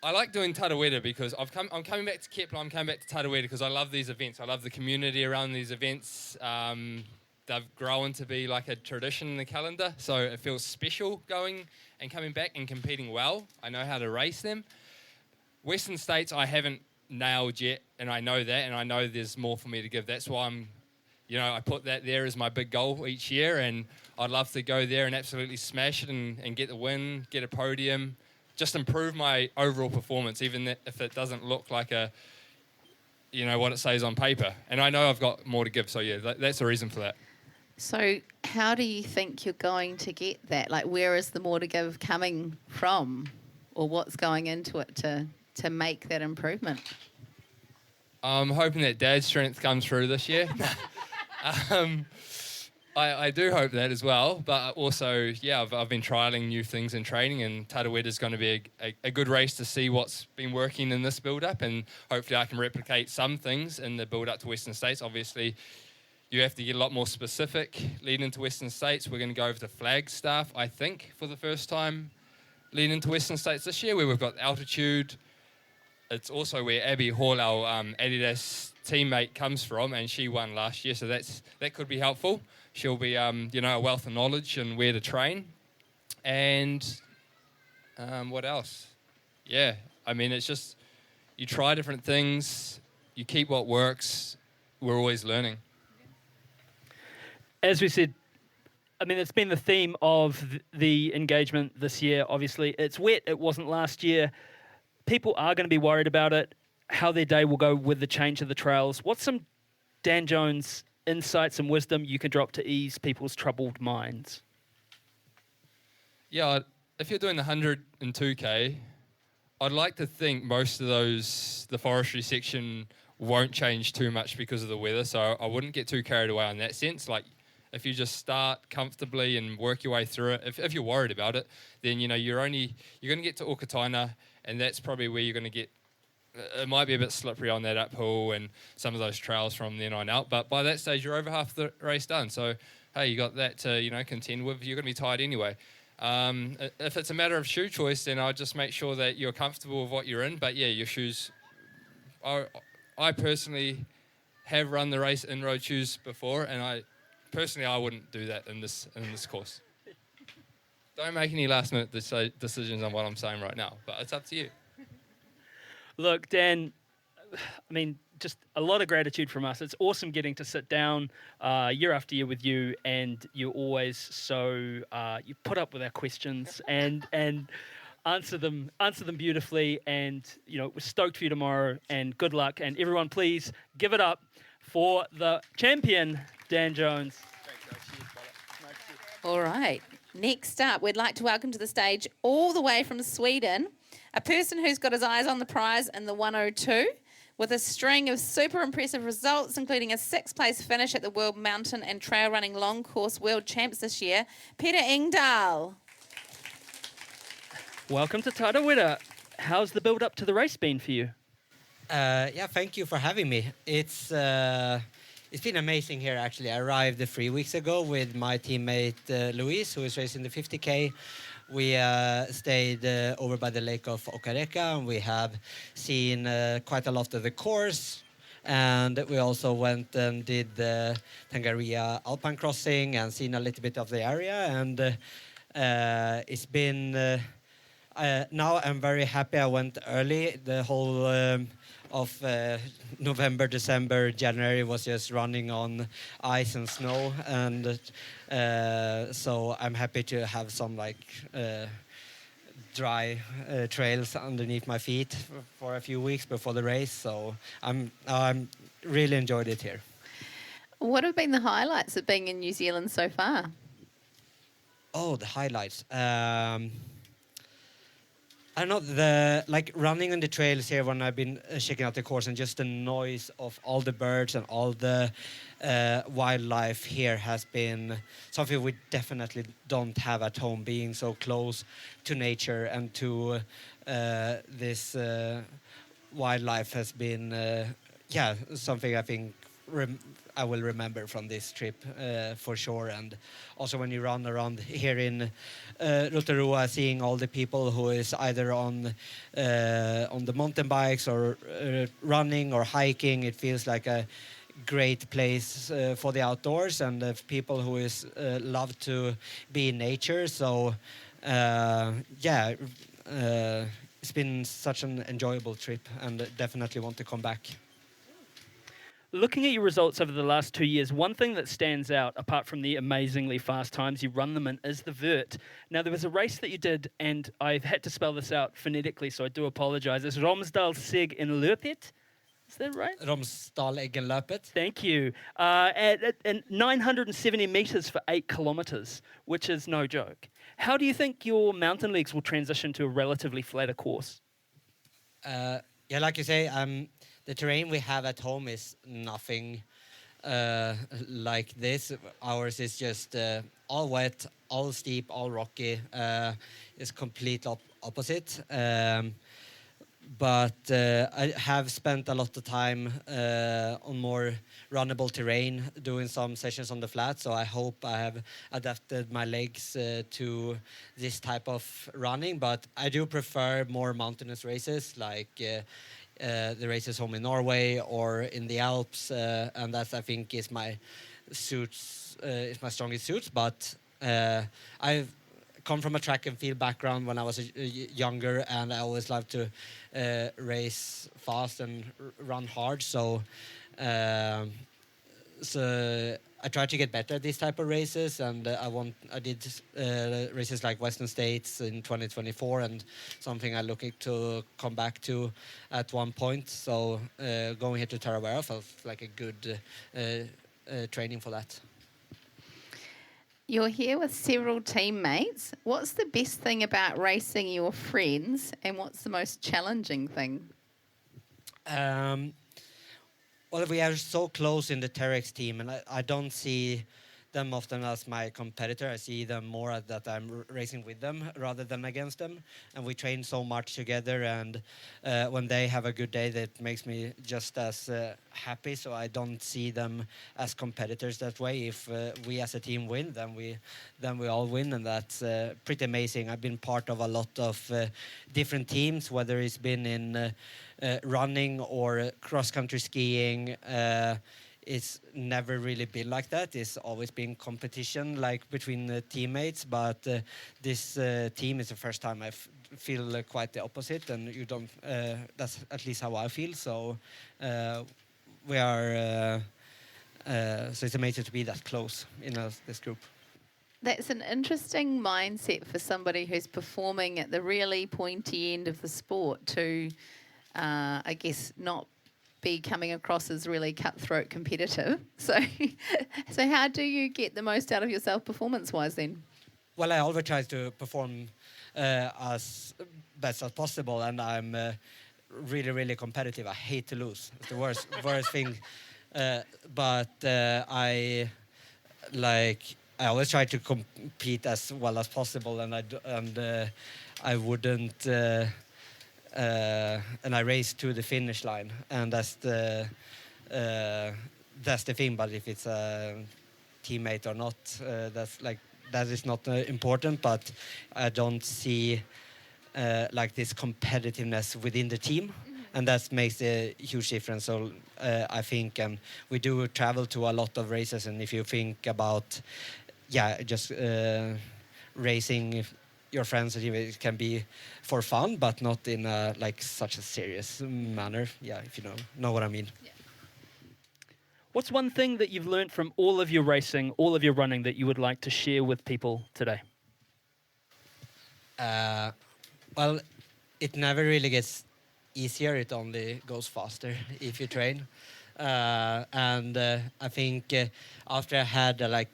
I like doing Tarawera because I'm coming back to Kepler, I'm coming back to Tarawera because I love these events. I love the community around these events. They've grown to be like a tradition in the calendar, so it feels special going and coming back and competing well. I know how to race them. Western States I haven't nailed yet, and I know that, and I know there's more for me to give. That's why I put that there as my big goal each year, and I'd love to go there and absolutely smash it and get the win, get a podium, just improve my overall performance, even if it doesn't look like what it says on paper. And I know I've got more to give, so yeah, that's the reason for that. So how do you think you're going to get that? Like, where is the more to give coming from, or what's going into it to make that improvement? I'm hoping that Dad's strength comes through this year. I do hope that as well, but also, I've been trialling new things in training, and Tarawera is going to be a good race to see what's been working in this build-up, and hopefully I can replicate some things in the build-up to Western States. Obviously, you have to get a lot more specific leading into Western States. We're going to go over to Flagstaff, I think, for the first time leading into Western States this year, where we've got altitude. It's also where Abby Hall, our Adidas teammate, comes from, and she won last year, so that could be helpful. She'll be, a wealth of knowledge and where to train. And what else? Yeah, I mean, it's just you try different things, you keep what works. We're always learning. As we said, I mean, it's been the theme of the engagement this year, obviously. It's wet, it wasn't last year. People are going to be worried about it, how their day will go with the change of the trails. What's some Dan Jones insights and wisdom you can drop to ease people's troubled minds? Yeah, if you're doing the 100 and 2K, I'd like to think most of the forestry section won't change too much because of the weather, so I wouldn't get too carried away on that sense. Like, if you just start comfortably and work your way through it, if you're worried about it, then, you're going to get to Okataina, and that's probably where you're going to get. It might be a bit slippery on that uphill and some of those trails from then on out, but by that stage, you're over half the race done. So, hey, you got that to, contend with. You're going to be tired anyway. If it's a matter of shoe choice, then I'll just make sure that you're comfortable with what you're in. But, yeah, your shoes... I personally have run the race in road shoes before, and I wouldn't do that in this course. Don't make any last-minute decisions on what I'm saying right now, but it's up to you. Look, Dan, I mean, just a lot of gratitude from us. It's awesome getting to sit down year after year with you, and you're always so you put up with our questions and answer them beautifully. And we're stoked for you tomorrow. And good luck. And everyone, please give it up for the champion, Dan Jones. All right. Next up, we'd like to welcome to the stage, all the way from Sweden, a person who's got his eyes on the prize in the 102 with a string of super impressive results, including a 6th place finish at the World Mountain and Trail Running Long Course World Champs this year, Peter Engdhal. Welcome to Tarawera. How's the build up to the race been for you? Thank you for having me. It's been amazing here, actually. I arrived 3 weeks ago with my teammate Luis, who is racing the 50K. We stayed over by the lake of Okareka, and we have seen quite a lot of the course. And we also went and did the Tangaria Alpine Crossing and seen a little bit of the area. And it's been... now I'm very happy I went early. The whole of November, December, January was just running on ice and snow, and so I'm happy to have some dry trails underneath my feet for a few weeks before the race. So I'm really enjoyed it here. What have been the highlights of being in New Zealand so far? Oh, the highlights. I know the running on the trails here when I've been checking out the course, and just the noise of all the birds and all the wildlife here has been something we definitely don't have at home, being so close to nature and to this wildlife has been something I think I will remember from this trip for sure. And also when you run around here in Rotorua, seeing all the people who is either on the mountain bikes or running or hiking, it feels like a great place for the outdoors, and people who is love to be in nature. So it's been such an enjoyable trip, and definitely want to come back. Looking at your results over the last 2 years, one thing that stands out, apart from the amazingly fast times you run them in, is the vert. Now, there was a race that you did, and I've had to spell this out phonetically, so I do apologize. It's Romsdal Sig in Løpet. Is that right? Romsdal Eggenløpet. Thank you. At 970 meters for 8 kilometers, which is no joke. How do you think your mountain legs will transition to a relatively flatter course? Like you say, the terrain we have at home is nothing like this. Ours is just all wet, all steep, all rocky. It's complete opposite. But I have spent a lot of time on more runnable terrain, doing some sessions on the flat. So I hope I have adapted my legs to this type of running. But I do prefer more mountainous races, like the races home in Norway or in the Alps, and that I think is my strongest suits. But I've come from a track and field background when I was younger, and I always loved to race fast and run hard. So I try to get better at these type of races, and I did races like Western States in 2024, and something I'm looking to come back to at one point. So going here to Tarawera felt like a good training for that. You're here with several teammates. What's the best thing about racing your friends, and what's the most challenging thing? Well, we are so close in the Terex team, and I don't see them often as my competitor. I see them more that I'm racing with them rather than against them. And we train so much together, and when they have a good day, that makes me just as happy. So I don't see them as competitors that way. If we as a team win, then we all win, and that's pretty amazing. I've been part of a lot of different teams, whether it's been in running or cross-country skiing. It's never really been like that. It's always been competition, like between the teammates. But this team is the first time I feel quite the opposite, and you don't. That's at least how I feel. So we are. So it's amazing to be that close in this group. That's an interesting mindset for somebody who's performing at the really pointy end of the sport to, I guess, not be coming across as really cutthroat competitive. So how do you get the most out of yourself performance-wise then? Well, I always try to perform as best as possible, and I'm really, really competitive. I hate to lose. It's the worst thing. But I always try to compete as well as possible, and I wouldn't. And I race to the finish line, and that's the thing. But if it's a teammate or not, that is not important. But I don't see like this competitiveness within the team, and that makes a huge difference. So I think we do travel to a lot of races, and if you think about just racing your friends, it can be for fun, but not in such a serious manner. Yeah, if you know what I mean. Yeah. What's one thing that you've learned from all of your racing, all of your running, that you would like to share with people today? Well, it never really gets easier. It only goes faster if you train. And I think after I had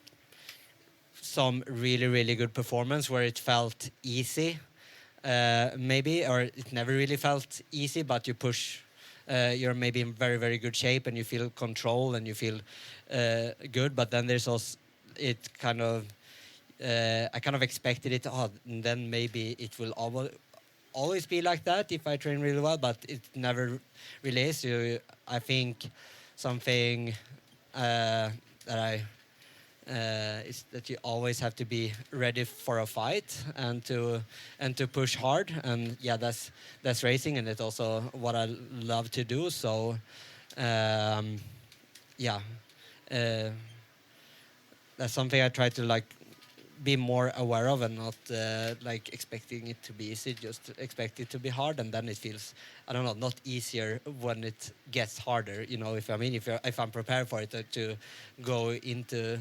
some really, really good performance where it felt easy, maybe, or it never really felt easy, but you push, you're maybe in very, very good shape, and you feel control, and you feel good. But then there's also, I kind of expected it, and then maybe it will always be like that if I train really well, but it never really is. I think something is that you always have to be ready for a fight and to push hard. And yeah, that's racing, and it's also what I love to do. So that's something I try to like be more aware of, and not like expecting it to be easy, just expect it to be hard, and then it feels, I don't know, not easier when it gets harder. You know, if I'm prepared for it to go into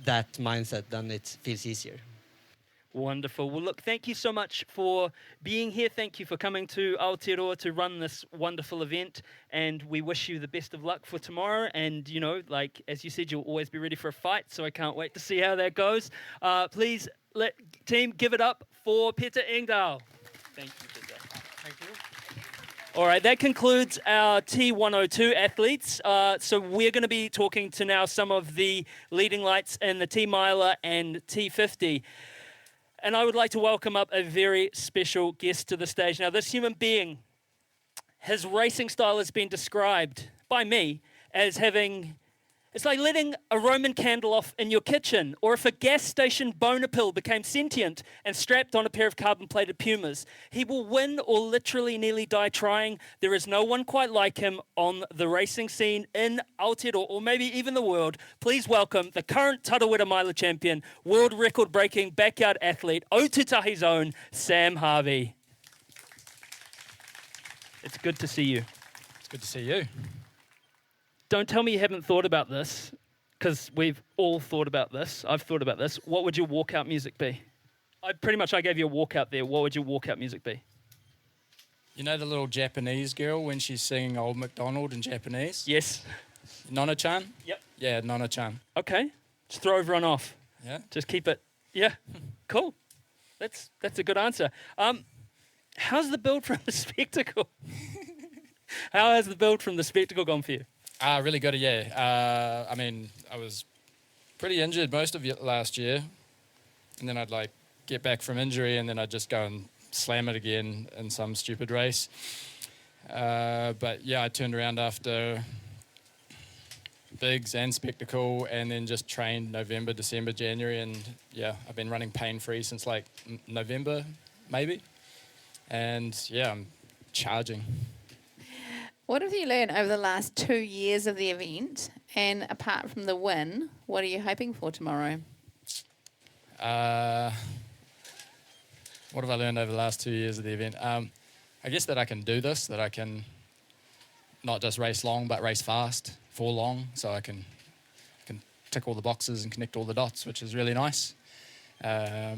that mindset, then it feels easier. Wonderful. Well, look, thank you so much for being here. Thank you for coming to Aotearoa to run this wonderful event. And we wish you the best of luck for tomorrow. And, you know, like, as you said, you'll always be ready for a fight. So I can't wait to see how that goes. Please, team, give it up for Peter Engdhal. Thank you, Peter. Thank you. All right, that concludes our T102 athletes. So we're going to be talking to now some of the leading lights in the T-miler and T50. And I would like to welcome up a very special guest to the stage. Now, this human being, his racing style has been described by me as having, it's like letting a Roman candle off in your kitchen, or if a gas station boner pill became sentient and strapped on a pair of carbon-plated Pumas. He will win or literally nearly die trying. There is no one quite like him on the racing scene in Aotearoa, or maybe even the world. Please welcome the current Tarawera Miler champion, world record-breaking backyard athlete, Otutahi's own Sam Harvey. It's good to see you. It's good to see you. Don't tell me you haven't thought about this, because we've all thought about this. I've thought about this. What would your walkout music be? I gave you a walkout there. What would your walkout music be? You know the little Japanese girl when she's singing Old MacDonald in Japanese? Yes. Nona-chan? Yep. Yeah, Nona-chan. Okay. Just throw everyone off. Yeah. Just keep it. Yeah. Cool. That's a good answer. How's the build from the spectacle? How has the build from the spectacle gone for you? Really good, yeah. I mean, I was pretty injured most of last year, and then I'd like get back from injury, and then I'd just go and slam it again in some stupid race. But yeah, I turned around after bigs and spectacle, and then just trained November, December, January, and yeah, I've been running pain-free since like November, maybe. And yeah, I'm charging. What have you learned over the last 2 years of the event? And apart from the win, what are you hoping for tomorrow? What have I learned over the last 2 years of the event? I guess that I can do this, that I can not just race long, but race fast for long, so I can tick all the boxes and connect all the dots, which is really nice. What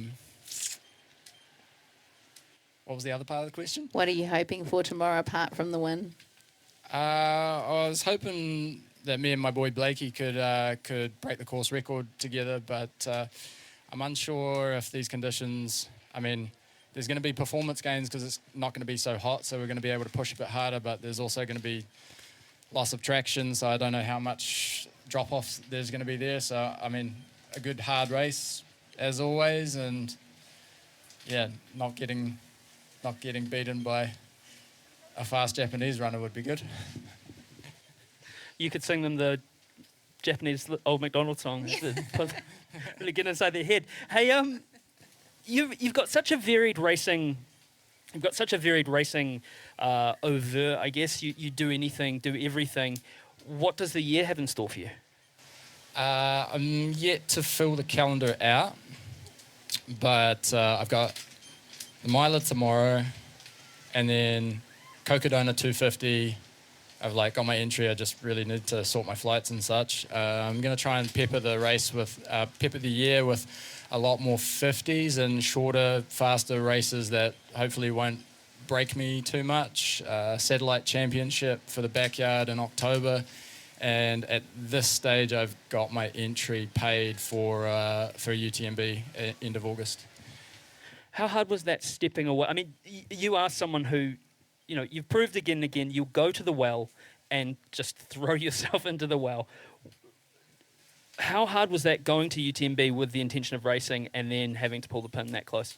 was the other part of the question? What are you hoping for tomorrow apart from the win? I was hoping that me and my boy Blakey could break the course record together, but I'm unsure if these conditions, I mean, there's going to be performance gains because it's not going to be so hot, so we're going to be able to push a bit harder, but there's also going to be loss of traction, so I don't know how much drop-off there's going to be there. So, I mean, a good hard race as always, and yeah, not getting beaten by a fast Japanese runner would be good. You could sing them the Japanese Old MacDonald song. Really get inside their head. Hey, you've got such a varied racing. You've got such a varied racing over. I guess you do anything, do everything. What does the year have in store for you? I'm yet to fill the calendar out, but I've got the Miler tomorrow, and then Cocodona 250. I've like got my entry. I just really need to sort my flights and such. I'm going to try and pepper the year with a lot more 50s and shorter, faster races that hopefully won't break me too much. Satellite Championship for the backyard in October, and at this stage, I've got my entry paid for UTMB end of August. How hard was that stepping away? I mean, you are someone who, you know, you've proved again and again, you'll go to the well and just throw yourself into the well. How hard was that going to UTMB with the intention of racing and then having to pull the pin that close?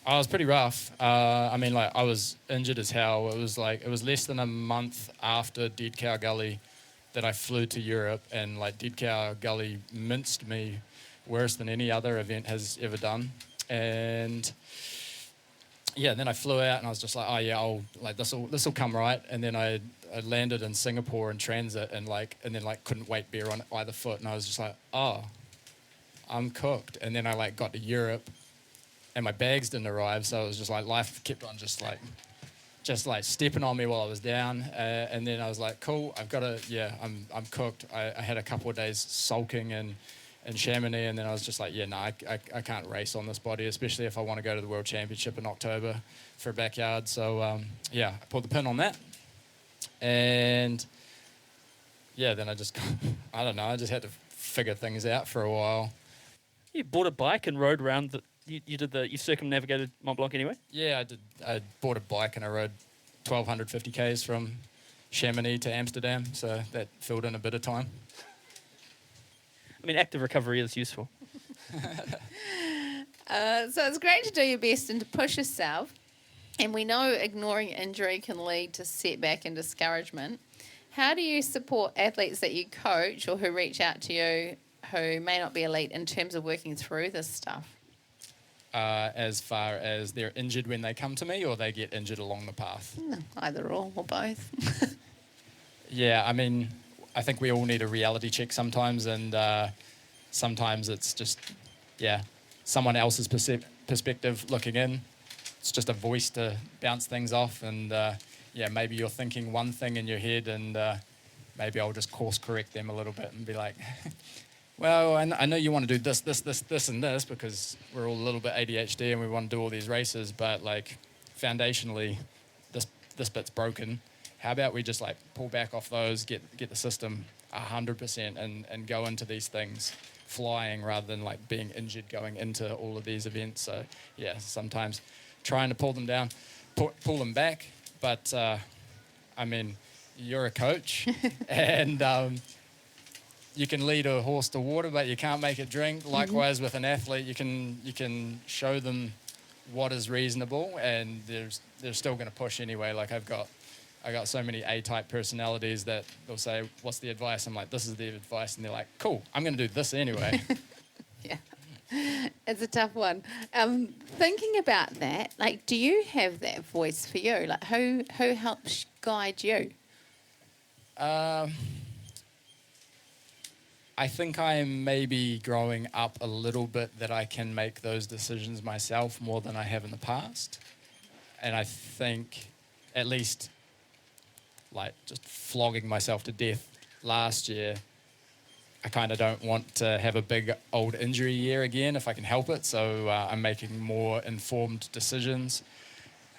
Oh, it was pretty rough. I mean, like, I was injured as hell. It was less than a month after Dead Cow Gully that I flew to Europe, and like Dead Cow Gully minced me worse than any other event has ever done. And yeah, then I flew out and I was just like, oh yeah, this will come right. And then I landed in Singapore in transit and then couldn't weight bear on either foot, and I was just like, oh, I'm cooked. And then I got to Europe and my bags didn't arrive, so it was just like life kept on just stepping on me while I was down. And then I was like, cool, I'm cooked. I had a couple of days sulking in Chamonix, and then I was just like, I can't race on this body, especially if I want to go to the World Championship in October for a backyard. So I pulled the pin on that. And yeah, then I just, I don't know, I just had to figure things out for a while. You bought a bike and rode around you circumnavigated Mont Blanc anyway? Yeah, I did. I bought a bike and I rode 1,250 Ks from Chamonix to Amsterdam, so that filled in a bit of time. I mean, active recovery is useful. So it's great to do your best and to push yourself. And we know ignoring injury can lead to setback and discouragement. How do you support athletes that you coach or who reach out to you who may not be elite in terms of working through this stuff? As far as they're injured when they come to me, or they get injured along the path? No, either or both. Yeah, I mean, I think we all need a reality check sometimes, and sometimes it's just, someone else's perspective looking in. It's just a voice to bounce things off, and maybe you're thinking one thing in your head, and maybe I'll just course correct them a little bit and be like, well, I know you want to do this, and this, because we're all a little bit ADHD and we want to do all these races, but foundationally, this bit's broken. How about we just pull back off those, get the system 100% and go into these things flying rather than being injured going into all of these events. So yeah, sometimes trying to pull them down, pull them back, but I mean, you're a coach and you can lead a horse to water, but you can't make it drink. Likewise with an athlete, you can show them what is reasonable, and they're still going to push anyway. I got so many A-type personalities that they'll say, what's the advice? I'm like, this is the advice. And they're like, cool, I'm going to do this anyway. Yeah, it's a tough one. Thinking about that, do you have that voice for you? Who helps guide you? I think I'm maybe growing up a little bit that I can make those decisions myself more than I have in the past. And I think at least just flogging myself to death last year, I kind of don't want to have a big old injury year again if I can help it. So I'm making more informed decisions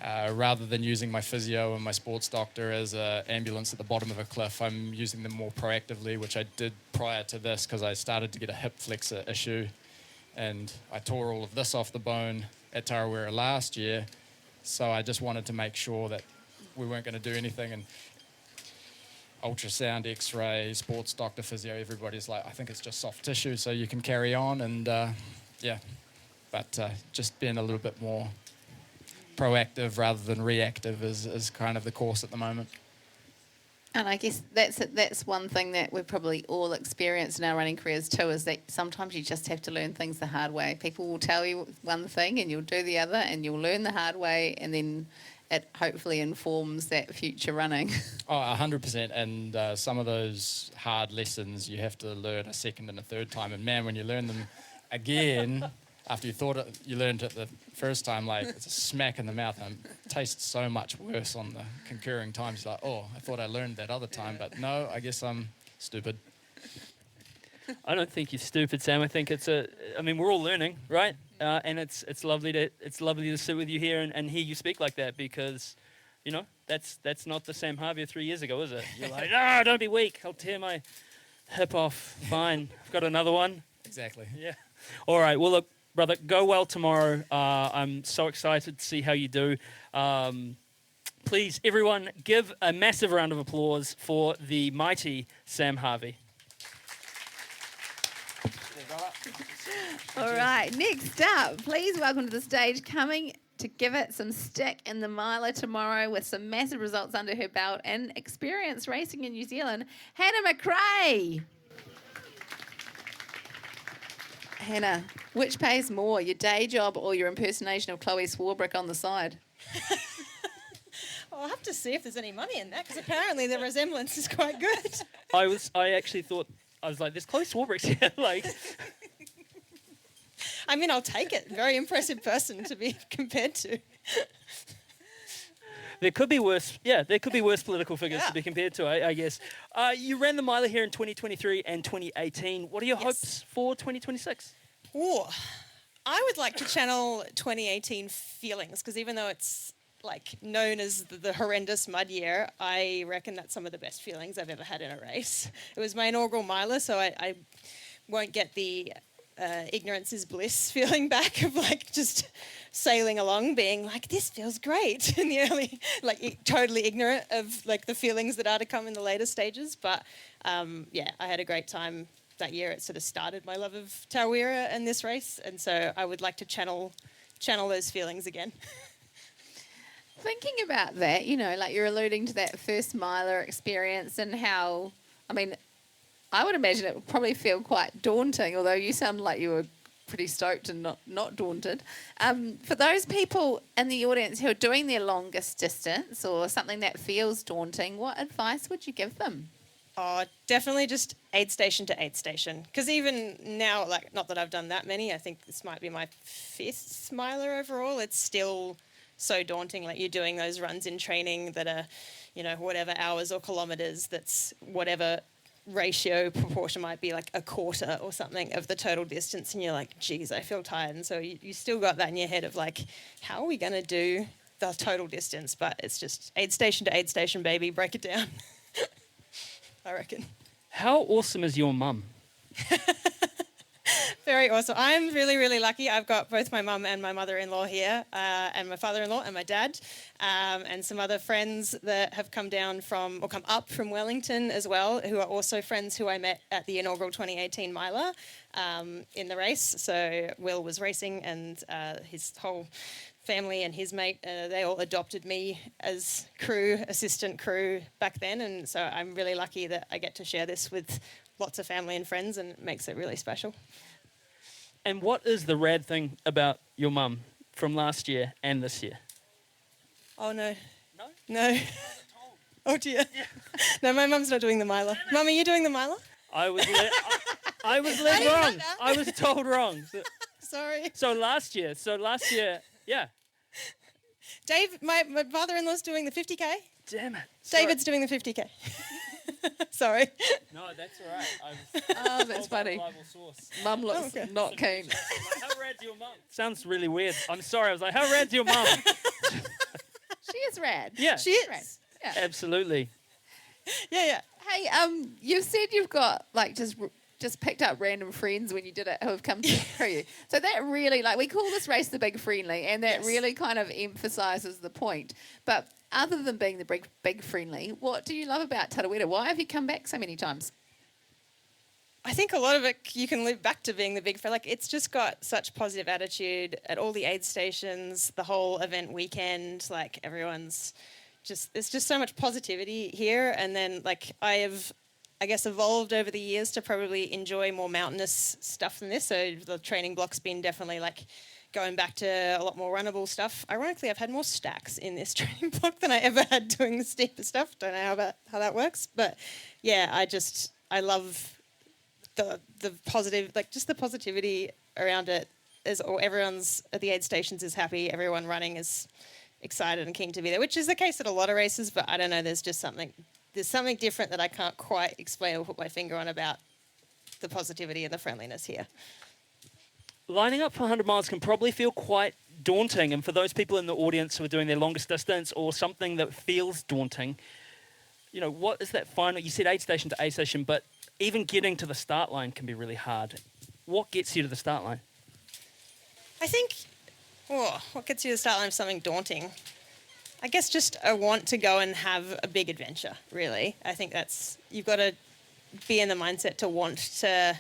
rather than using my physio and my sports doctor as an ambulance at the bottom of a cliff. I'm using them more proactively, which I did prior to this because I started to get a hip flexor issue, and I tore all of this off the bone at Tarawera last year. So I just wanted to make sure that we weren't going to do anything. And ultrasound, x-ray, sports doctor, physio, everybody's like, I think it's just soft tissue, so you can carry on. And but just being a little bit more proactive rather than reactive is kind of the course at the moment. And I guess that's one thing that we've probably all experienced in our running careers too, is that sometimes you just have to learn things the hard way. People will tell you one thing and you'll do the other, and you'll learn the hard way, and then it hopefully informs that future running. Oh, 100%. And some of those hard lessons you have to learn a second and a third time. And man, when you learn them again, after you thought you learned it the first time, it's a smack in the mouth, and it tastes so much worse on the concurring times. Oh, I thought I learned that other time, but no, I guess I'm stupid. I don't think you're stupid, Sam. I think we're all learning, right? And it's lovely to sit with you here and hear you speak like that, because, that's not the Sam Harvey of 3 years ago, is it? You're like, no, don't be weak. I'll tear my hip off. Fine. I've got another one. Exactly. Yeah. All right. Well, look, brother, go well tomorrow. I'm so excited to see how you do. Please, everyone, give a massive round of applause for the mighty Sam Harvey. All right, next up, please welcome to the stage, coming to give it some stick in the miler tomorrow with some massive results under her belt and experience racing in New Zealand, Hannah McCrae. Hannah, which pays more, your day job or your impersonation of Chloe Swarbrick on the side? Well, I'll have to see if there's any money in that, because apparently the resemblance is quite good. I actually thought, I was like, there's Chloe Swarbrick here. Like, I mean, I'll take it. Very impressive person to be compared to. there could be worse. Yeah, there could be worse political figures to be compared to, I guess. You ran the miler here in 2023 and 2018. What are your hopes for 2026? Oh, I would like to channel 2018 feelings, because even though it's like known as the horrendous mud year, I reckon that's some of the best feelings I've ever had in a race. It was my inaugural miler, so I won't get the ignorance is bliss feeling back of like just sailing along being like, this feels great in the early, like totally ignorant of like the feelings that are to come in the later stages. But yeah, I had a great time that year. It sort of started my love of Tarawera and this race, and so I would like to channel those feelings again. Thinking about that, you know, like you're alluding to that first miler experience and how, I mean, I would imagine it would probably feel quite daunting, although you sound like you were pretty stoked and not daunted. For those people in the audience who are doing their longest distance or something that feels daunting, what advice would you give them? Oh, definitely just aid station to aid station. Because even now, like, not that I've done that many, I think this might be my 5th miler overall, it's still so daunting. Like, you're doing those runs in training that are, you know, whatever hours or kilometres, that's whatever ratio proportion might be, like a quarter or something of the total distance, and you're like, geez, I feel tired. And so you still got that in your head of like, how are we going to do the total distance? But it's just aid station to aid station, baby, break it down. I reckon. How awesome is your mum? Very awesome. I'm really, really lucky. I've got both my mum and my mother-in-law here, and my father-in-law and my dad, and some other friends that have come up from Wellington as well, who are also friends who I met at the inaugural 2018 miler in the race. So Will was racing, and his whole family and his mate, they all adopted me as assistant crew back then, and so I'm really lucky that I get to share this with lots of family and friends, and it makes it really special. And what is the rad thing about your mum from last year and this year? Oh, no. No? Oh, dear. Yeah. No, my mum's not doing the miler. Mum, are you doing the miler? I was led wrong. I was told wrong. Sorry. So last year, yeah. Dave, my father-in-law's doing the 50K. Damn it. David's doing the 50K. Sorry. No, that's all right. Oh, that's funny. Mum looks not keen. How rad's your mum? Sounds really weird. I'm sorry. I was like, how rad's your mum? She is rad. Yeah. She is. Rad. Yeah. Absolutely. Yeah. Hey, you said you've got like just picked up random friends when you did it who have come through you. So that really, like, we call this race the Big Friendly, and that really kind of emphasises the point. But other than being the big friendly, what do you love about Tarawera? Why have you come back so many times? I think a lot of it you can loop back to being the big friend. Like, it's just got such positive attitude at all the aid stations, the whole event weekend. Like, everyone's there's just so much positivity here. And then, like, I have, I guess, evolved over the years to probably enjoy more mountainous stuff than this. So the training block's been definitely like going back to a lot more runnable stuff. Ironically, I've had more stacks in this training block than I ever had doing the steeper stuff. Don't know how that works, but yeah, I love the positive, like just the positivity around it. Everyone's at the aid stations is happy. Everyone running is excited and keen to be there, which is the case at a lot of races. But I don't know. There's something different that I can't quite explain or put my finger on about the positivity and the friendliness here. Lining up for 100 miles can probably feel quite daunting. And for those people in the audience who are doing their longest distance or something that feels daunting, you know, what is that final? You said aid station to aid station, but even getting to the start line can be really hard. What gets you to the start line? I think, what gets you to the start line is something daunting. I guess just a want to go and have a big adventure, really. I think you've got to be in the mindset to want to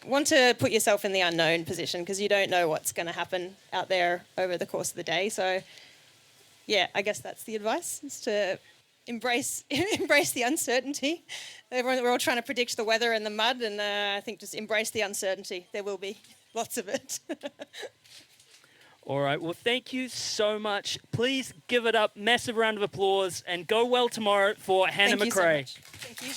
want to put yourself in the unknown position because you don't know what's going to happen out there over the course of the day. So, yeah, I guess that's the advice, is to embrace the uncertainty. We're all trying to predict the weather and the mud, and I think just embrace the uncertainty. There will be lots of it. All right, well, thank you so much. Please give it up, massive round of applause, and go well tomorrow for Hannah Thank you so McCrae. much. Thank you.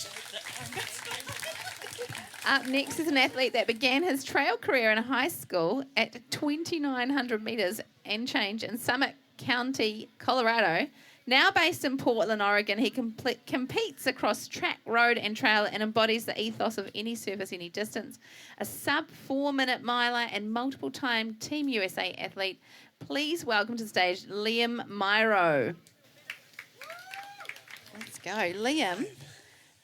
Up next is an athlete that began his trail career in high school at 2,900 metres and change in Summit County, Colorado. Now based in Portland, Oregon, he competes across track, road and trail and embodies the ethos of any surface, any distance. A sub 4-minute miler and multiple-time Team USA athlete. Please welcome to the stage Liam Mierow. Let's go. Liam,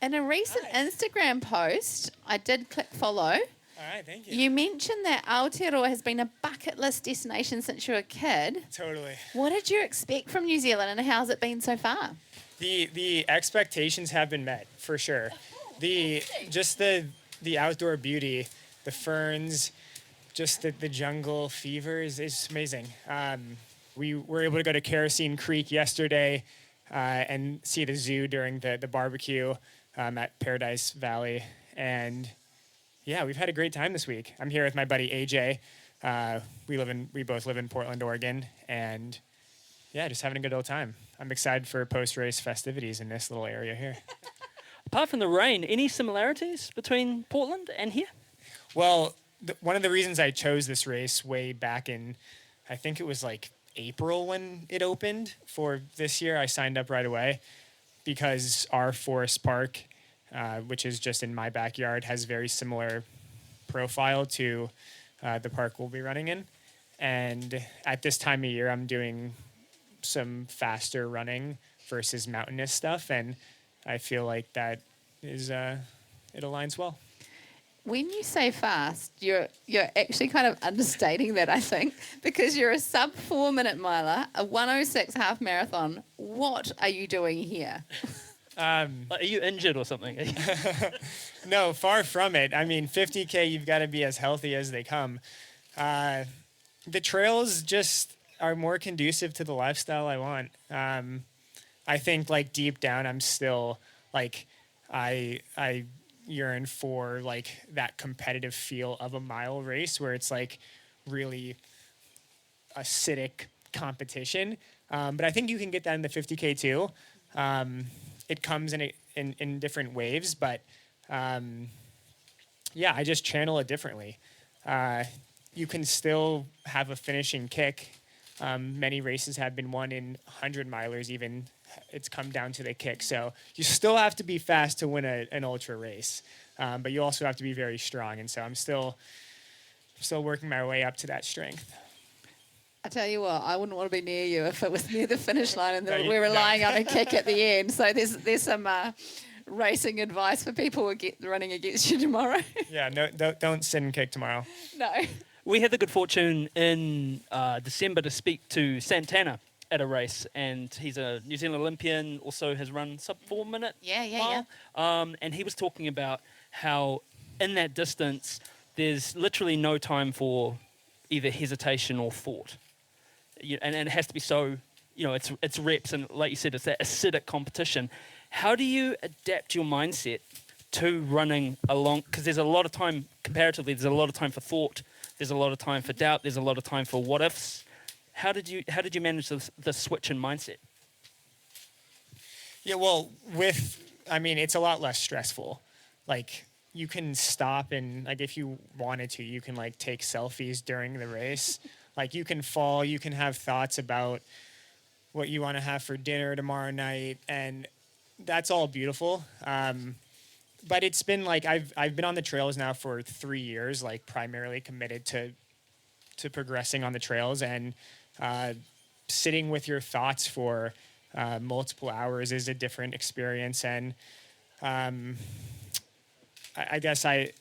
in a recent Instagram post, I did click follow. All right, thank you. You mentioned that Aotearoa has been a bucket list destination since you were a kid. Totally. What did you expect from New Zealand and how's it been so far? The expectations have been met, for sure. The outdoor beauty, the ferns, just the jungle fever is amazing. We were able to go to Kerosene Creek yesterday and see the zoo during the barbecue at Paradise Valley. And yeah, we've had a great time this week. I'm here with my buddy AJ. We both live in Portland, Oregon, and yeah, just having a good old time. I'm excited for post-race festivities in this little area here. Apart from the rain, any similarities between Portland and here? Well, one of the reasons I chose this race way back in, I think it was like April when it opened for this year, I signed up right away because our Forest Park, which is just in my backyard, has very similar profile to the park we'll be running in. And at this time of year, I'm doing some faster running versus mountainous stuff, and I feel like that is it aligns well. When you say fast, you're actually kind of understating that, I think, because you're a sub 4-minute miler, a 1:06 half marathon. What are you doing here? Are you injured or something? No, far from it. I mean, 50K, you've got to be as healthy as they come. The trails just are more conducive to the lifestyle I want. I think, like, deep down, I'm still, like, I yearn for, like, that competitive feel of a mile race where it's, like, really acidic competition. But I think you can get that in the 50K, too. It comes in different waves, but yeah, I just channel it differently. You can still have a finishing kick. Many races have been won in 100 milers, even it's come down to the kick. So you still have to be fast to win an ultra race, but you also have to be very strong. And so I'm still working my way up to that strength. I tell you what, I wouldn't want to be near you if it was near the finish line and we're relying on a kick at the end. So there's some racing advice for people who are running against you tomorrow. Yeah, no, don't sit and kick tomorrow. No. We had the good fortune in December to speak to Santana at a race, and he's a New Zealand Olympian, also has run sub 4-minute mile. And he was talking about how in that distance, there's literally no time for either hesitation or thought. And it has to be so, it's reps, and like you said, it's that acidic competition. How do you adapt your mindset to running along? Because there's a lot of time, comparatively, there's a lot of time for thought, there's a lot of time for doubt, there's a lot of time for what ifs. How did you manage the switch in mindset? Yeah, well, it's a lot less stressful. Like, you can stop and, like, if you wanted to, you can, like, take selfies during the race. Like, you can fall, you can have thoughts about what you want to have for dinner tomorrow night, and that's all beautiful. But it's been, like, I've been on the trails now for 3 years, like, primarily committed to progressing on the trails, and sitting with your thoughts for multiple hours is a different experience. And I guess I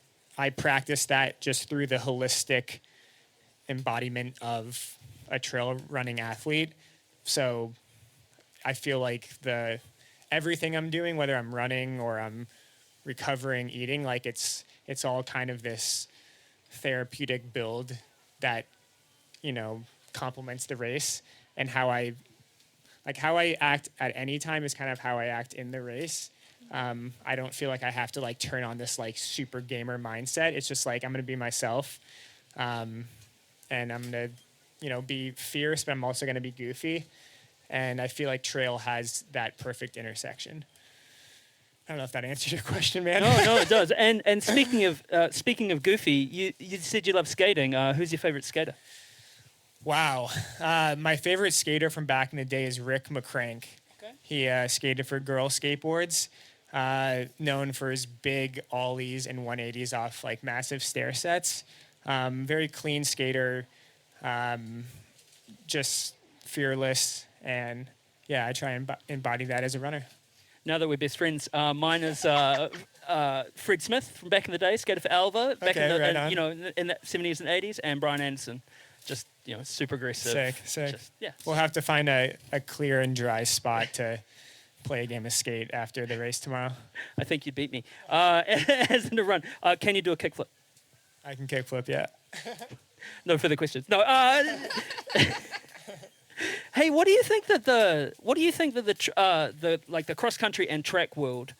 practice that just through the holistic embodiment of a trail running athlete. So I feel like everything I'm doing, whether I'm running or I'm recovering eating. Like it's all kind of this therapeutic build that, you know, complements the race, and how I act at any time is kind of how I act in the race. I don't feel like I have to like turn on this like super gamer mindset. It's just like I'm gonna be myself, and I'm gonna, you know, be fierce, but I'm also gonna be goofy. And I feel like trail has that perfect intersection. I don't know if that answered your question, man. No, it does. And speaking of goofy, you said you love skating. Who's your favorite skater? Wow. My favorite skater from back in the day is Rick McCrae. Okay. He skated for Girl Skateboards, known for his big ollies and 180s off like massive stair sets. Very clean skater, just fearless. And yeah, I try and embody that as a runner. Now that we're best friends, mine is Fred Smith from back in the day, skated for Alva, back in the 70s and 80s, and Brian Anderson, just, you know, super aggressive. Sick. Just, yeah. We'll have to find a clear and dry spot to play a game of skate after the race tomorrow. I think you'd beat me. As in the run, can you do a kickflip? I can kickflip, yeah. No further questions. No. Hey, what do you think that the cross country and track world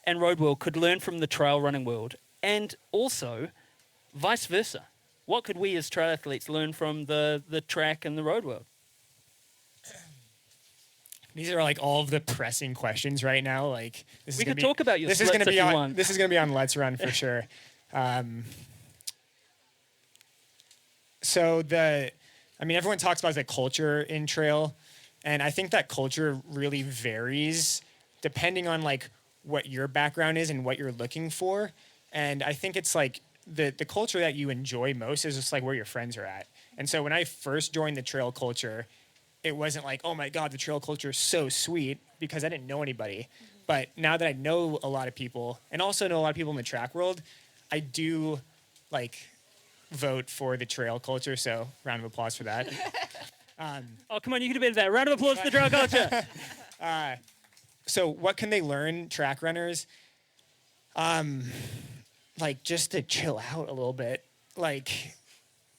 and road world could learn from the trail running world, and also vice versa? What could we as triathletes learn from the track and the road world? These are like all of the pressing questions right now. Like we could talk about your splits if you want. This is going to be on Let's Run for sure. Everyone talks about the culture in trail, and I think that culture really varies depending on like what your background is and what you're looking for. And I think it's like the culture that you enjoy most is just like where your friends are at. And so when I first joined the trail culture, it wasn't like, oh my God, the trail culture is so sweet, because I didn't know anybody. But now that I know a lot of people and also know a lot of people in the track world, I do like vote for the trail culture. So round of applause for that. Oh, come on, you could have been that. Round of applause for the trail culture. So what can they learn, track runners? Like just to chill out a little bit. Like,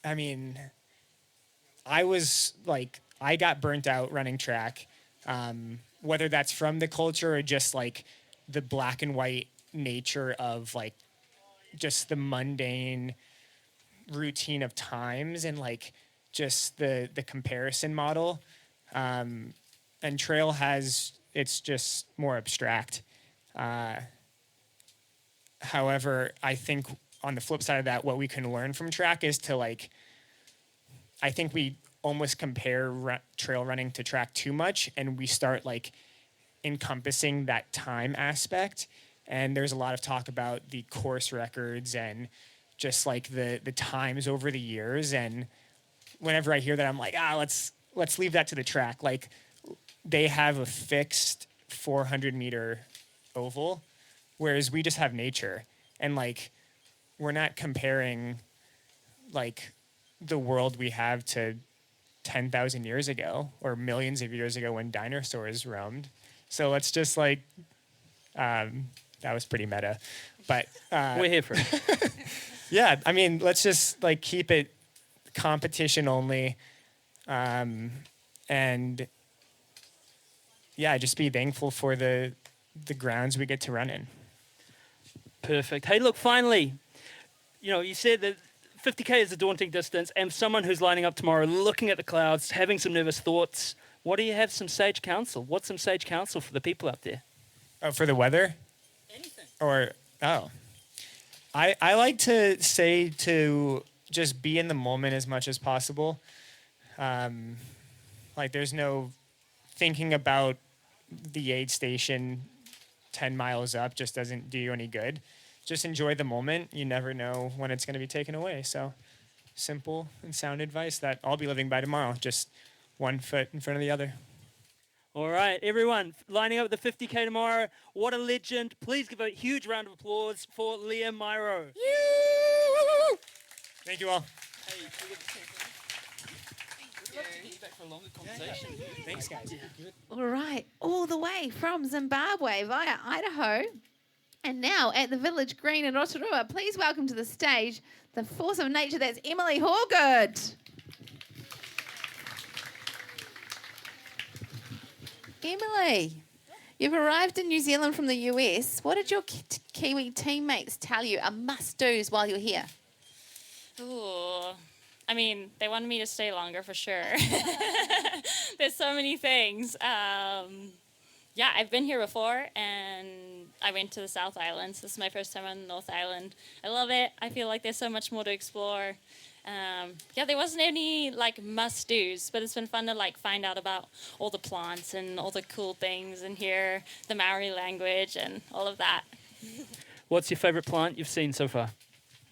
I mean, I got burnt out running track, whether that's from the culture or just like the black and white nature of like just the mundane routine of times and like just the comparison model. And trail it's just more abstract. However, I think on the flip side of that, what we can learn from track is to like, I think we almost compare trail running to track too much, and we start like encompassing that time aspect. And there's a lot of talk about the course records and just like the times over the years. And whenever I hear that, I'm like, let's leave that to the track. Like they have a fixed 400 meter oval, whereas we just have nature. And like, we're not comparing like the world we have to 10,000 years ago or millions of years ago when dinosaurs roamed. So let's just like, that was pretty meta, but we're here for it. Yeah, I mean, let's just like keep it competition only, and yeah, just be thankful for the grounds we get to run in. Perfect. Hey, look, finally, you know, you said that 50K is a daunting distance, and someone who's lining up tomorrow, looking at the clouds, having some nervous thoughts, what do you have some sage counsel? What's some sage counsel for the people out there? Oh, for the weather? Anything. I like to say to just be in the moment as much as possible. Like there's no thinking about the aid station 10 miles up just doesn't do you any good. Just enjoy the moment. You never know when it's going to be taken away. So simple and sound advice that I'll be living by tomorrow. Just one foot in front of the other. All right, everyone, lining up the 50K tomorrow. What a legend. Please give a huge round of applause for Liam Mierow. Thank you all. Hey, Thanks, guys. All right, all the way from Zimbabwe via Idaho, And now at the Village Green in Rotorua, please welcome to the stage the force of nature, that's Emily Hawgood. Emily, you've arrived in New Zealand from the US. What did your Kiwi teammates tell you are must-dos while you're here? Ooh. I mean, they wanted me to stay longer for sure. There's so many things. Yeah, I've been here before, and I went to the South Islands. This is my first time on the North Island. I love it. I feel like there's so much more to explore. Yeah, there wasn't any like must-dos, but it's been fun to like find out about all the plants and all the cool things and hear the Maori language and all of that. What's your favourite plant you've seen so far?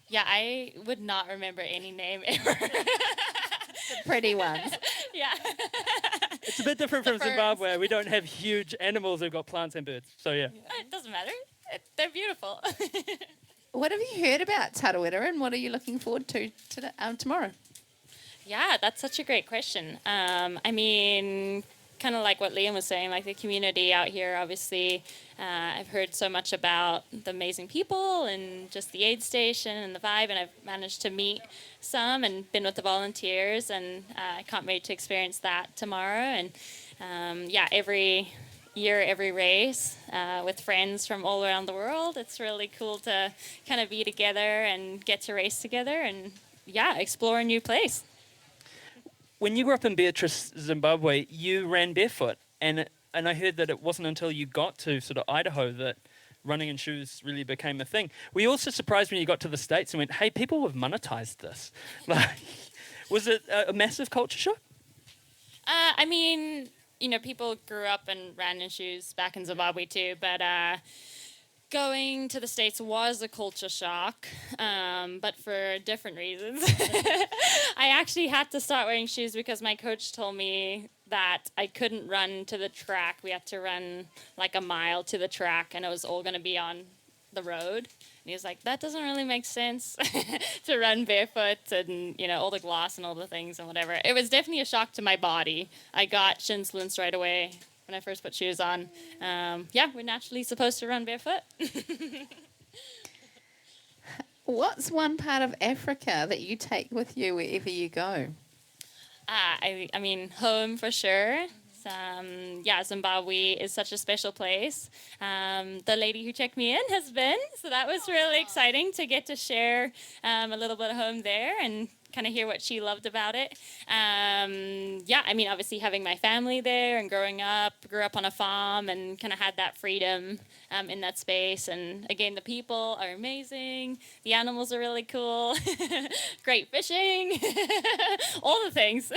Yeah, I would not remember any name ever. The pretty ones. Yeah. It's a bit different from Zimbabwe. We don't have huge animals who've got plants and birds. So, yeah. It doesn't matter. They're beautiful. What have you heard about Tarawera and what are you looking forward to tomorrow? Yeah, that's such a great question. I mean, kind of like what Liam was saying, like the community out here, obviously. I've heard so much about the amazing people and just the aid station and the vibe, and I've managed to meet some and been with the volunteers, and I can't wait to experience that tomorrow. And yeah, every year, every race with friends from all around the world. It's really cool to kind of be together and get to race together and, yeah, explore a new place. When you grew up in Beatrice, Zimbabwe, you ran barefoot, and I heard that it wasn't until you got to sort of Idaho that running in shoes really became a thing. Were you also surprised when you got to the States and went, hey, people have monetized this? Like, was it a massive culture shock? I mean, you know, people grew up and ran in shoes back in Zimbabwe too, but going to the States was a culture shock, but for different reasons. I actually had to start wearing shoes because my coach told me that I couldn't run to the track. We had to run like a mile to the track, and it was all going to be on the road. And he was like, that doesn't really make sense to run barefoot and, you know, all the gloss and all the things and whatever. It was definitely a shock to my body. I got shin splints right away when I first put shoes on. Yeah, we're naturally supposed to run barefoot. What's one part of Africa that you take with you wherever you go? I mean, home for sure. Yeah, Zimbabwe is such a special place. The lady who checked me in has been, so that was really exciting to get to share a little bit of home there and kind of hear what she loved about it. Yeah, I mean, obviously having my family there and grew up on a farm and kind of had that freedom in that space. And again, the people are amazing. The animals are really cool. Great fishing. All the things.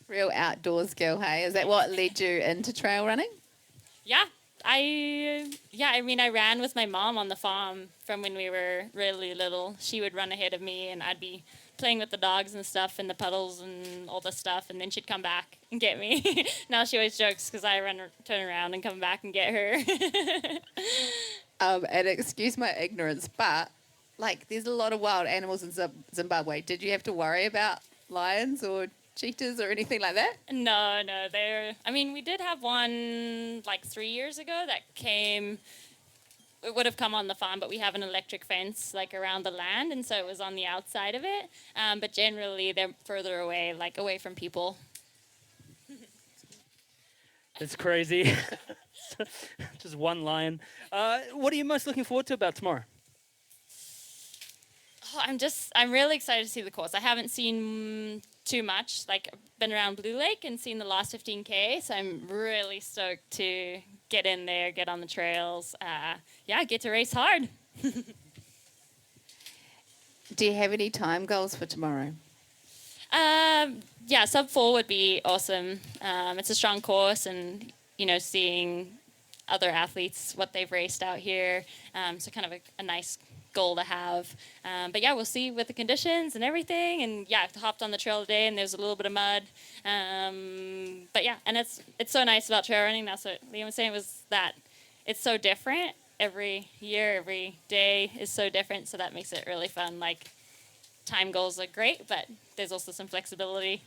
Real outdoors girl, hey? Is that what led you into trail running? Yeah. I mean, I ran with my mom on the farm from when we were really little. She would run ahead of me, and I'd be playing with the dogs and stuff in the puddles and all the stuff, and then she'd come back and get me. Now she always jokes because I turn around and come back and get her. And excuse my ignorance, but, like, there's a lot of wild animals in Zimbabwe. Did you have to worry about lions or cheetahs or anything like that? No, I mean, we did have one like 3 years ago that came. It would have come on the farm, but we have an electric fence like around the land, and so it was on the outside of it. But generally, they're further away, like away from people. It's crazy. Just one lion. What are you most looking forward to about tomorrow? Oh, I'm really excited to see the course. I haven't seen too much. Like, I've been around Blue Lake and seen the last 15K, so I'm really stoked to get in there, get on the trails. Yeah, get to race hard. Do you have any time goals for tomorrow? Yeah, sub 4 would be awesome. It's a strong course, and, you know, seeing other athletes, what they've raced out here. So kind of a nice goal to have. But yeah, we'll see with the conditions and everything. And yeah, I hopped on the trail today and there's a little bit of mud. But yeah, and it's so nice about trail running. That's what Liam was saying, was that it's so different. Every year, every day is so different. So that makes it really fun. Like, time goals are great, but there's also some flexibility.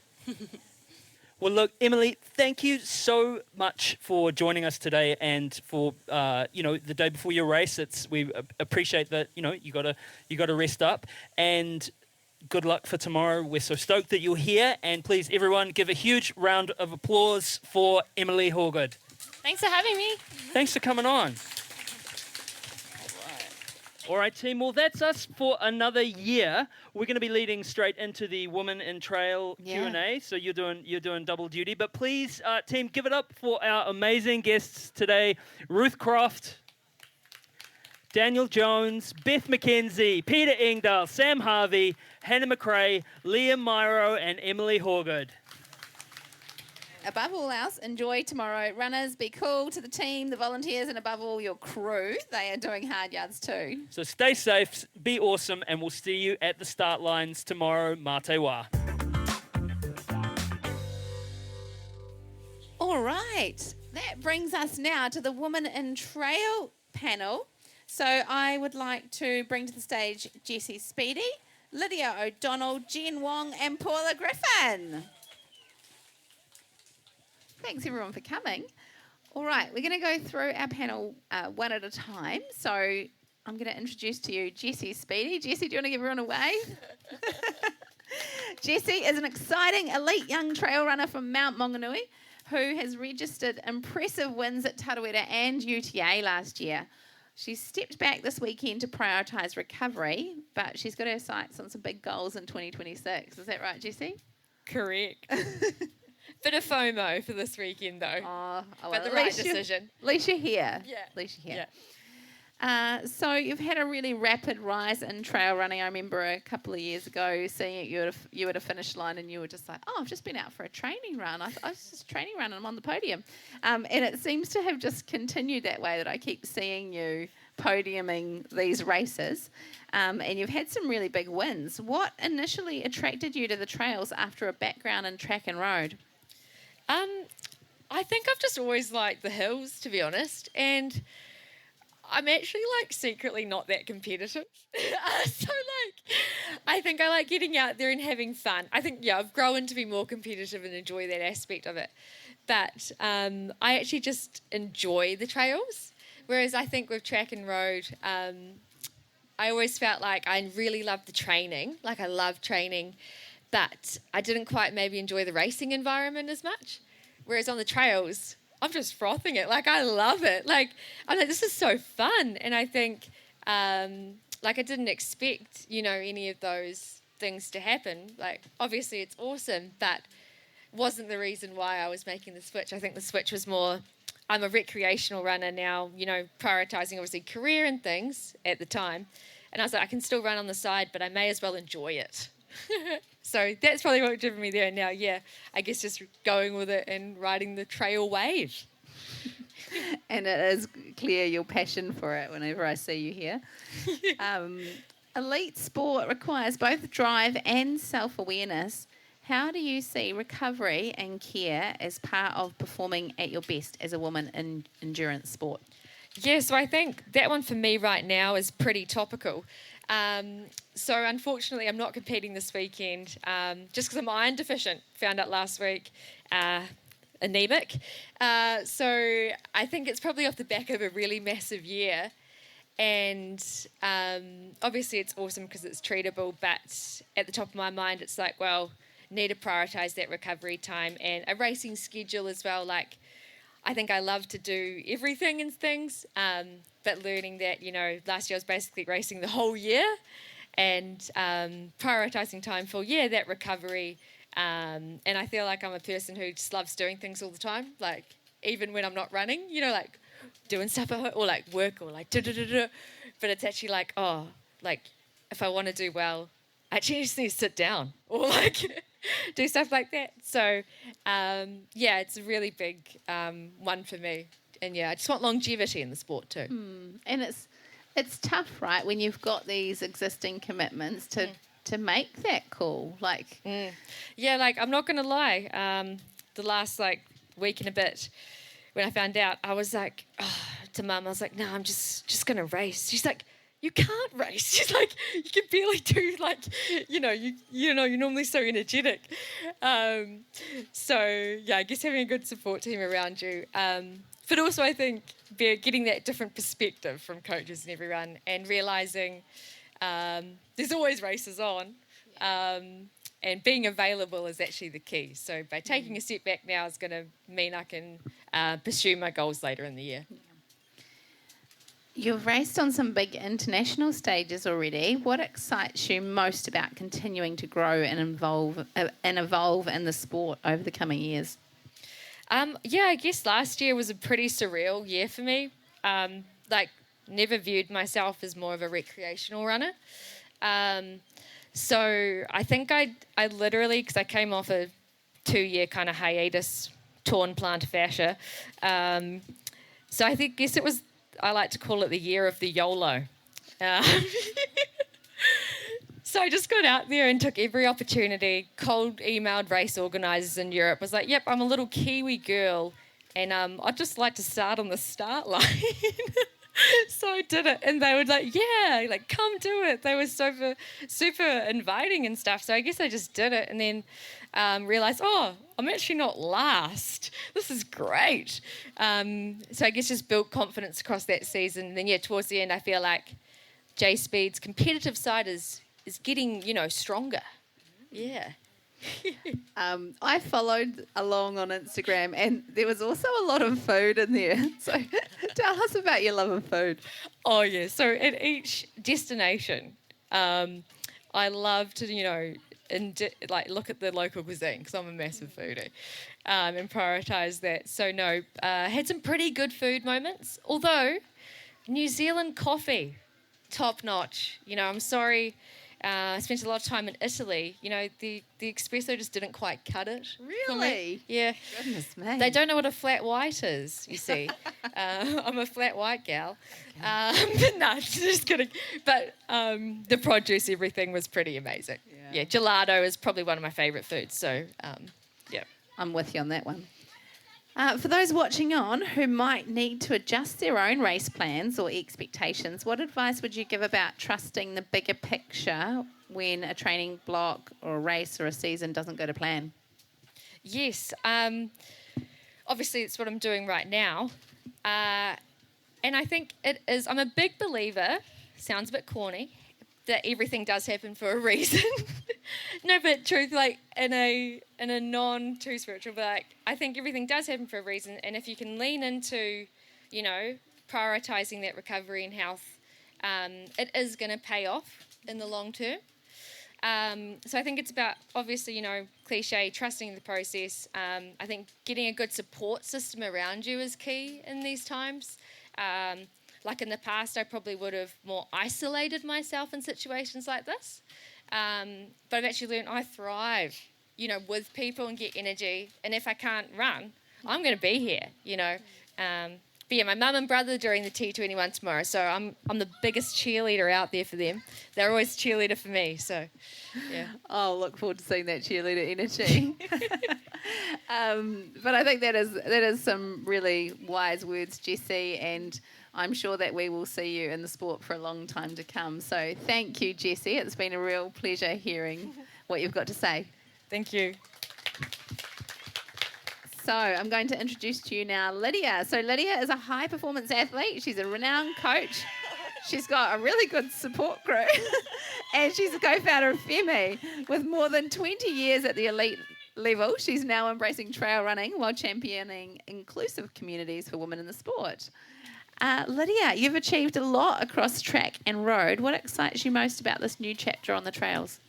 Well, look, Emily, thank you so much for joining us today and for the day before your race. We appreciate that you got to rest up, and good luck for tomorrow. We're so stoked that you're here, and please, everyone, give a huge round of applause for Emily Hawgood. Thanks for having me. Thanks for coming on. All right, team. Well, that's us for another year. We're going to be leading straight into the Women in Trail Q&A. So you're doing double duty. But please, team, give it up for our amazing guests today: Ruth Croft, Daniel Jones, Beth McKenzie, Peter Engdhal, Sam Harvey, Hannah McCrae, Liam Mierow, and Emily Hawgood. Above all else, enjoy tomorrow. Runners, be cool to the team, the volunteers, and above all, your crew. They are doing hard yards too. So stay safe, be awesome, and we'll see you at the start lines tomorrow. Mā te wā. All right. That brings us now to the Women in Trail panel. So I would like to bring to the stage Jessie Speedy, Lydia O Donnell, Jen Wong, and Paula Griffin. Thanks everyone for coming. All right, we're going to go through our panel one at a time. So I'm going to introduce to you Jessie Speedy. Jessie, do you want to give everyone a wave? Jessie is an exciting elite young trail runner from Mount Maunganui who has registered impressive wins at Tarawera and UTA last year. She's stepped back this weekend to prioritise recovery, but she's got her sights on some big goals in 2026. Is that right, Jessie? Correct. Bit of FOMO for this weekend, though. Well, but the right decision. At least you're here. Yeah. At least you're here. So you've had a really rapid rise in trail running. I remember a couple of years ago seeing you at a finish line and you were just like, oh, I've just been out for a training run. I was just training run and I'm on the podium. And it seems to have just continued that way, that I keep seeing you podiuming these races. And you've had some really big wins. What initially attracted you to the trails after a background in track and road? I think I've just always liked the hills, to be honest, and I'm actually secretly not that competitive. I think I like getting out there and having fun. I think I've grown to be more competitive and enjoy that aspect of it. But I actually just enjoy the trails, whereas I think with track and road, I always felt like I really loved the training. I love training, but I didn't quite maybe enjoy the racing environment as much. Whereas on the trails, I'm just frothing it. I love it. I'm like, this is so fun. And I think, I didn't expect, any of those things to happen. Obviously it's awesome, but wasn't the reason why I was making the switch. I think the switch was more, I'm a recreational runner now, prioritising obviously career and things at the time. And I was like, I can still run on the side, but I may as well enjoy it. So that's probably what driven me there. Now, I guess just going with it and riding the trail wave. And it is clear your passion for it whenever I see you here. Elite sport requires both drive and self-awareness. How do you see recovery and care as part of performing at your best as a woman in endurance sport? Yeah, so I think that one for me right now is pretty topical. So unfortunately, I'm not competing this weekend just because I'm iron deficient. Found out last week, anemic. So I think it's probably off the back of a really massive year. And obviously it's awesome because it's treatable, but at the top of my mind, it's like, well, need to prioritise that recovery time and a racing schedule as well. I think I love to do everything and things, but learning that, last year I was basically racing the whole year and prioritising time for, that recovery. And I feel like I'm a person who just loves doing things all the time, even when I'm not running, doing stuff at home or work or but it's actually if I want to do well, I actually just need to sit down or do stuff like that. So it's a really big one for me. And I just want longevity in the sport too. And it's tough, right, when you've got these existing commitments to make that call. I'm not going to lie. The last week and a bit, when I found out, I was to Mum, I was like, no, I'm just going to race. She's like, you can't race. She's like, you can barely do like, you're normally so energetic. So yeah, I guess having a good support team around you. But also I think getting that different perspective from coaches and everyone, and realising there's always races on. And being available is actually the key. So by taking a step back now is going to mean I can pursue my goals later in the year. You've raced on some big international stages already. What excites you most about continuing to grow and evolve in the sport over the coming years? I guess last year was a pretty surreal year for me. Never viewed myself as more of a recreational runner. So I think I literally, because I came off a 2-year kind of hiatus, torn plantar fascia. So I guess it was, I like to call it the year of the YOLO. So I just got out there and took every opportunity, cold emailed race organisers in Europe, was like, yep, I'm a little Kiwi girl and I'd just like to start on the start line. So I did it, and they were like, yeah, like, come do it. They were super inviting and stuff. So I guess I just did it, and then realised, I'm actually not last. This is great. So I guess just built confidence across that season. And then, towards the end, I feel like J-Speed's competitive side is getting, stronger. Yeah. I followed along on Instagram, and there was also a lot of food in there. So tell us about your love of food. Oh, yeah. So at each destination, I love to, look at the local cuisine because I'm a massive foodie, and prioritise that. So, had some pretty good food moments. Although, New Zealand coffee, top notch. I'm sorry. I spent a lot of time in Italy. The espresso just didn't quite cut it. Really? Yeah. Goodness me. They don't know what a flat white is, you see. I'm a flat white gal. Okay. No, just kidding. But the produce, everything was pretty amazing. Yeah, gelato is probably one of my favourite foods. So, yeah. I'm with you on that one. For those watching on who might need to adjust their own race plans or expectations, what advice would you give about trusting the bigger picture when a training block or a race or a season doesn't go to plan? Yes. Obviously, it's what I'm doing right now. And I think it is, I'm a big believer, sounds a bit corny, that everything does happen for a reason. No, but truth, in a non-too spiritual, but I think everything does happen for a reason. And if you can lean into, prioritising that recovery and health, it is going to pay off in the long term. So I think it's about, obviously, cliche, trusting the process. I think getting a good support system around you is key in these times. Like in the past, I probably would have more isolated myself in situations like this. But I've actually learned I thrive, with people and get energy. And if I can't run, I'm going to be here, But yeah, my mum and brother during the T21 tomorrow, so I'm the biggest cheerleader out there for them. They're always cheerleader for me, so yeah. Oh, look forward to seeing that cheerleader energy. But I think that is some really wise words, Jessie, and I'm sure that we will see you in the sport for a long time to come. So thank you, Jessie. It's been a real pleasure hearing what you've got to say. Thank you. So I'm going to introduce to you now Lydia. So Lydia is a high-performance athlete. She's a renowned coach. She's got a really good support group. And she's a co-founder of FEMI. With more than 20 years at the elite level, she's now embracing trail running while championing inclusive communities for women in the sport. Lydia, you've achieved a lot across track and road. What excites you most about this new chapter on the trails?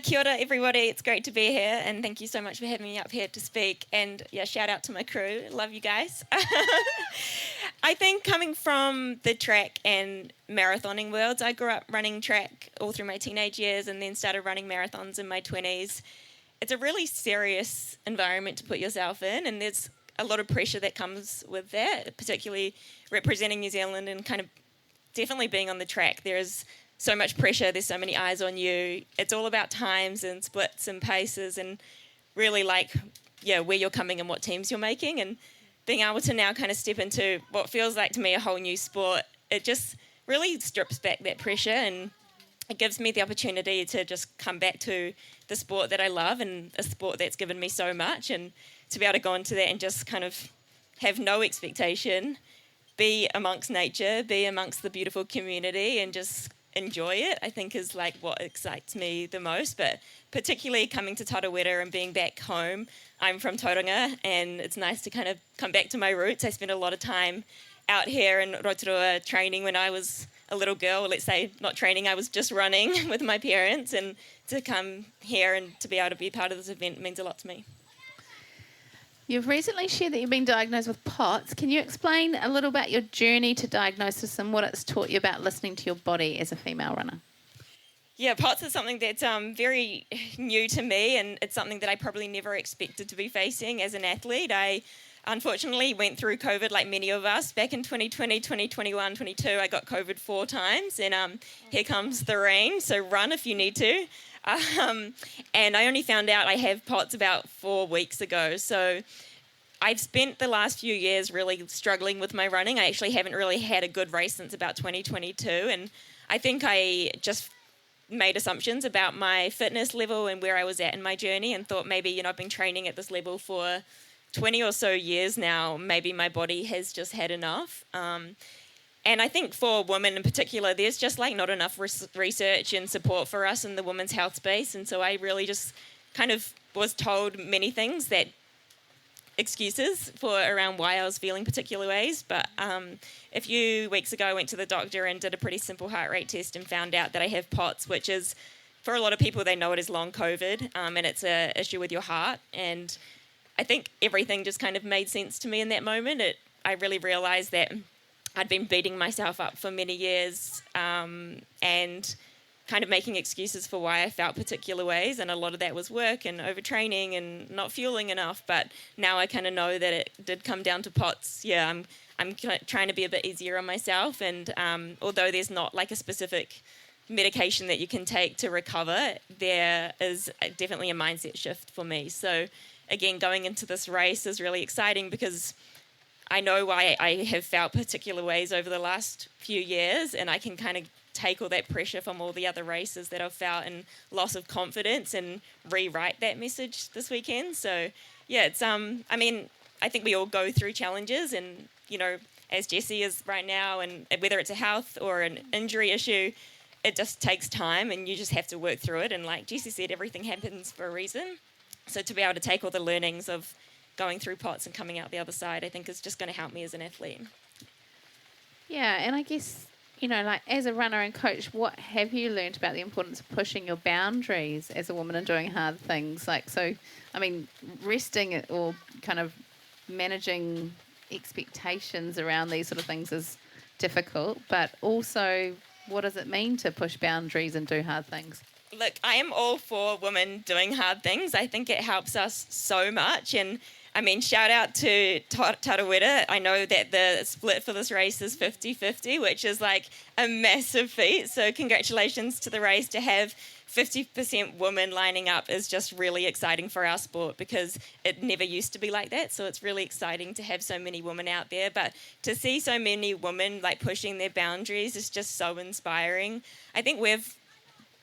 Kia ora, everybody. It's great to be here, and thank you so much for having me up here to speak. And shout out to my crew. Love you guys. I think coming from the track and marathoning worlds, I grew up running track all through my teenage years and then started running marathons in my 20s. It's a really serious environment to put yourself in, and there's a lot of pressure that comes with that, particularly representing New Zealand and kind of definitely being on the track. There is so much pressure, there's so many eyes on you. It's all about times and splits and paces and really where you're coming and what teams you're making, and being able to now kind of step into what feels like to me a whole new sport. It just really strips back that pressure, and it gives me the opportunity to just come back to the sport that I love and a sport that's given me so much, and to be able to go into that and just kind of have no expectation, be amongst nature, be amongst the beautiful community and just enjoy it, I think is like what excites me the most. But particularly coming to Tarawera and being back home, I'm from Pottinger, and it's nice to kind of come back to my roots. I spent a lot of time out here in Rotorua training when I was a little girl, let's say not training, I was just running with my parents, and to come here and to be able to be part of this event means a lot to me. You've recently shared that you've been diagnosed with POTS. Can you explain a little about your journey to diagnosis and what it's taught you about listening to your body as a female runner? Yeah, POTS is something that's very new to me, and it's something that I probably never expected to be facing as an athlete. I unfortunately went through COVID like many of us. Back in 2020, 2021, 22, I got COVID 4 times, and here comes the rain, so run if you need to. And I only found out I have POTS about 4 weeks ago. So I've spent the last few years really struggling with my running. I actually haven't really had a good race since about 2022. And I think I just made assumptions about my fitness level and where I was at in my journey, and thought maybe, I've been training at this level for 20 or so years now. Maybe my body has just had enough. And I think for women in particular, there's just like not enough research and support for us in the women's health space. And so I really just kind of was told many things, that excuses for around why I was feeling particular ways. But a few weeks ago, I went to the doctor and did a pretty simple heart rate test and found out that I have POTS, which is, for a lot of people, they know it as long COVID, and it's an issue with your heart. And I think everything just kind of made sense to me in that moment. I really realised that I'd been beating myself up for many years and kind of making excuses for why I felt particular ways, and a lot of that was work and overtraining and not fueling enough. But now I kind of know that it did come down to POTS. Yeah, I'm trying to be a bit easier on myself, and although there's not like a specific medication that you can take to recover, there is definitely a mindset shift for me. So again, going into this race is really exciting because I know why I have felt particular ways over the last few years, and I can kind of take all that pressure from all the other races that I've felt and loss of confidence and rewrite that message this weekend. So yeah, it's I think we all go through challenges, and as Jessie is right now, and whether it's a health or an injury issue, it just takes time, and you just have to work through it. And like Jessie said, everything happens for a reason. So to be able to take all the learnings of going through POTS and coming out the other side, I think is just going to help me as an athlete. Yeah, and I guess, like as a runner and coach, what have you learned about the importance of pushing your boundaries as a woman and doing hard things? Resting or kind of managing expectations around these sort of things is difficult, but also what does it mean to push boundaries and do hard things? Look, I am all for women doing hard things. I think it helps us so much, and shout out to Tarawera. I know that the split for this race is 50-50, which is like a massive feat. So congratulations to the race. To have 50% women lining up is just really exciting for our sport, because it never used to be like that. So it's really exciting to have so many women out there. But to see so many women like pushing their boundaries is just so inspiring. I think we've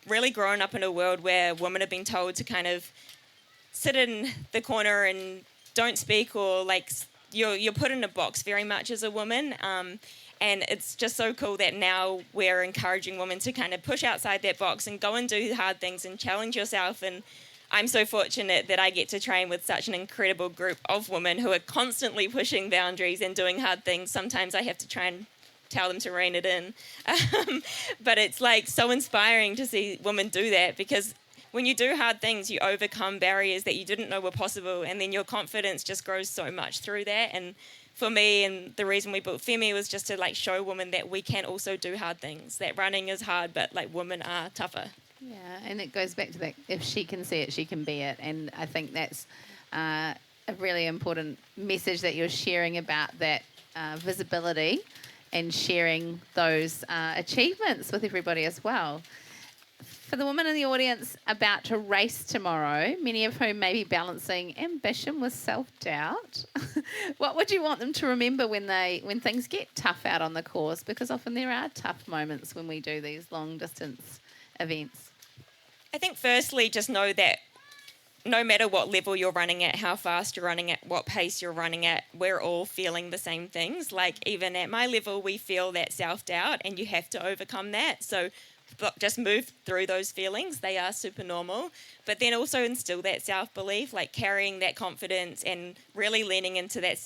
really grown up in a world where women have been told to kind of sit in the corner and don't speak, or like you're put in a box very much as a woman, and it's just so cool that now we're encouraging women to kind of push outside that box and go and do hard things and challenge yourself. And I'm so fortunate that I get to train with such an incredible group of women who are constantly pushing boundaries and doing hard things. Sometimes I have to try and tell them to rein it in, but it's like so inspiring to see women do that, because when you do hard things, you overcome barriers that you didn't know were possible, and then your confidence just grows so much through that. And for me, and the reason we built Femi was just to like show women that we can also do hard things, that running is hard, but like women are tougher. Yeah, and it goes back to that, if she can see it, she can be it. And I think that's a really important message that you're sharing about that visibility and sharing those achievements with everybody as well. For the women in the audience about to race tomorrow, many of whom may be balancing ambition with self-doubt, what would you want them to remember when things get tough out on the course? Because often there are tough moments when we do these long-distance events. I think firstly, just know that no matter what level you're running at, how fast you're running at, what pace you're running at, we're all feeling the same things. Like even at my level, we feel that self-doubt and you have to overcome that. So just move through those feelings. They are super normal. But then also instill that self-belief, like carrying that confidence and really leaning into that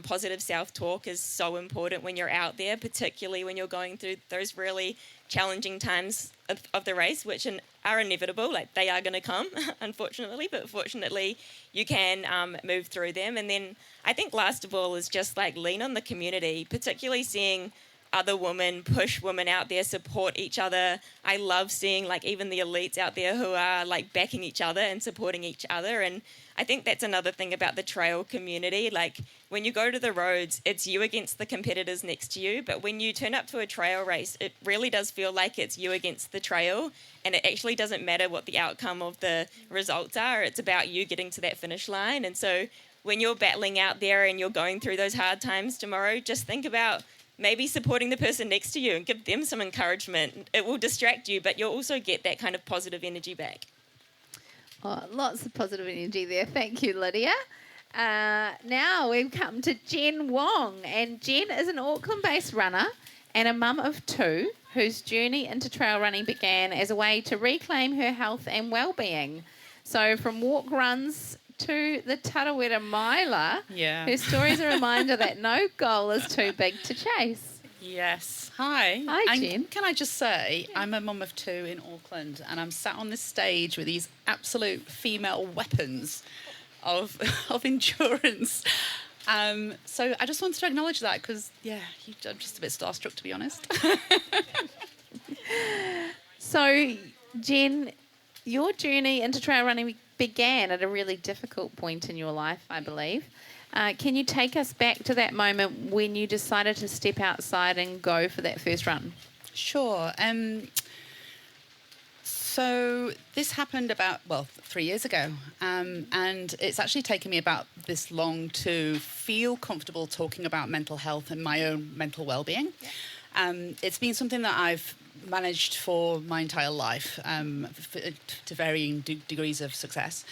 positive self-talk is so important when you're out there, particularly when you're going through those really challenging times of the race, which are inevitable. Like they are going to come, unfortunately, but fortunately you can move through them. And then I think last of all is just like lean on the community, particularly seeing other women push women out there, support each other. I love seeing like even the elites out there who are like backing each other and supporting each other. And I think that's another thing about the trail community. Like when you go to the roads, it's you against the competitors next to you. But when you turn up to a trail race, it really does feel like it's you against the trail. And it actually doesn't matter what the outcome of the results are. It's about you getting to that finish line. And so when you're battling out there and you're going through those hard times tomorrow, just think about maybe supporting the person next to you and give them some encouragement. It will distract you, but you'll also get that kind of positive energy back. Oh, lots of positive energy there. Thank you, Lydia. Now we've come to Jen Wong. And Jen is an Auckland-based runner and a mum of two whose journey into trail running began as a way to reclaim her health and well-being. So from walk runs to the Tarawera miler, her story is a reminder that no goal is too big to chase. Yes. Hi. Hi, And Jen. can I just say, I'm a mum of two in Auckland, and I'm sat on this stage with these absolute female weapons of endurance. So I just wanted to acknowledge that because, I'm just a bit starstruck, to be honest. So, Jen, your journey into trail running began at a really difficult point in your life, I believe. Can you take us back to that moment when you decided to step outside and go for that first run? Sure. So this happened about, 3 years ago. And it's actually taken me about this long to feel comfortable talking about mental health and my own mental well-being. It's been something that I've managed for my entire life to varying degrees of success.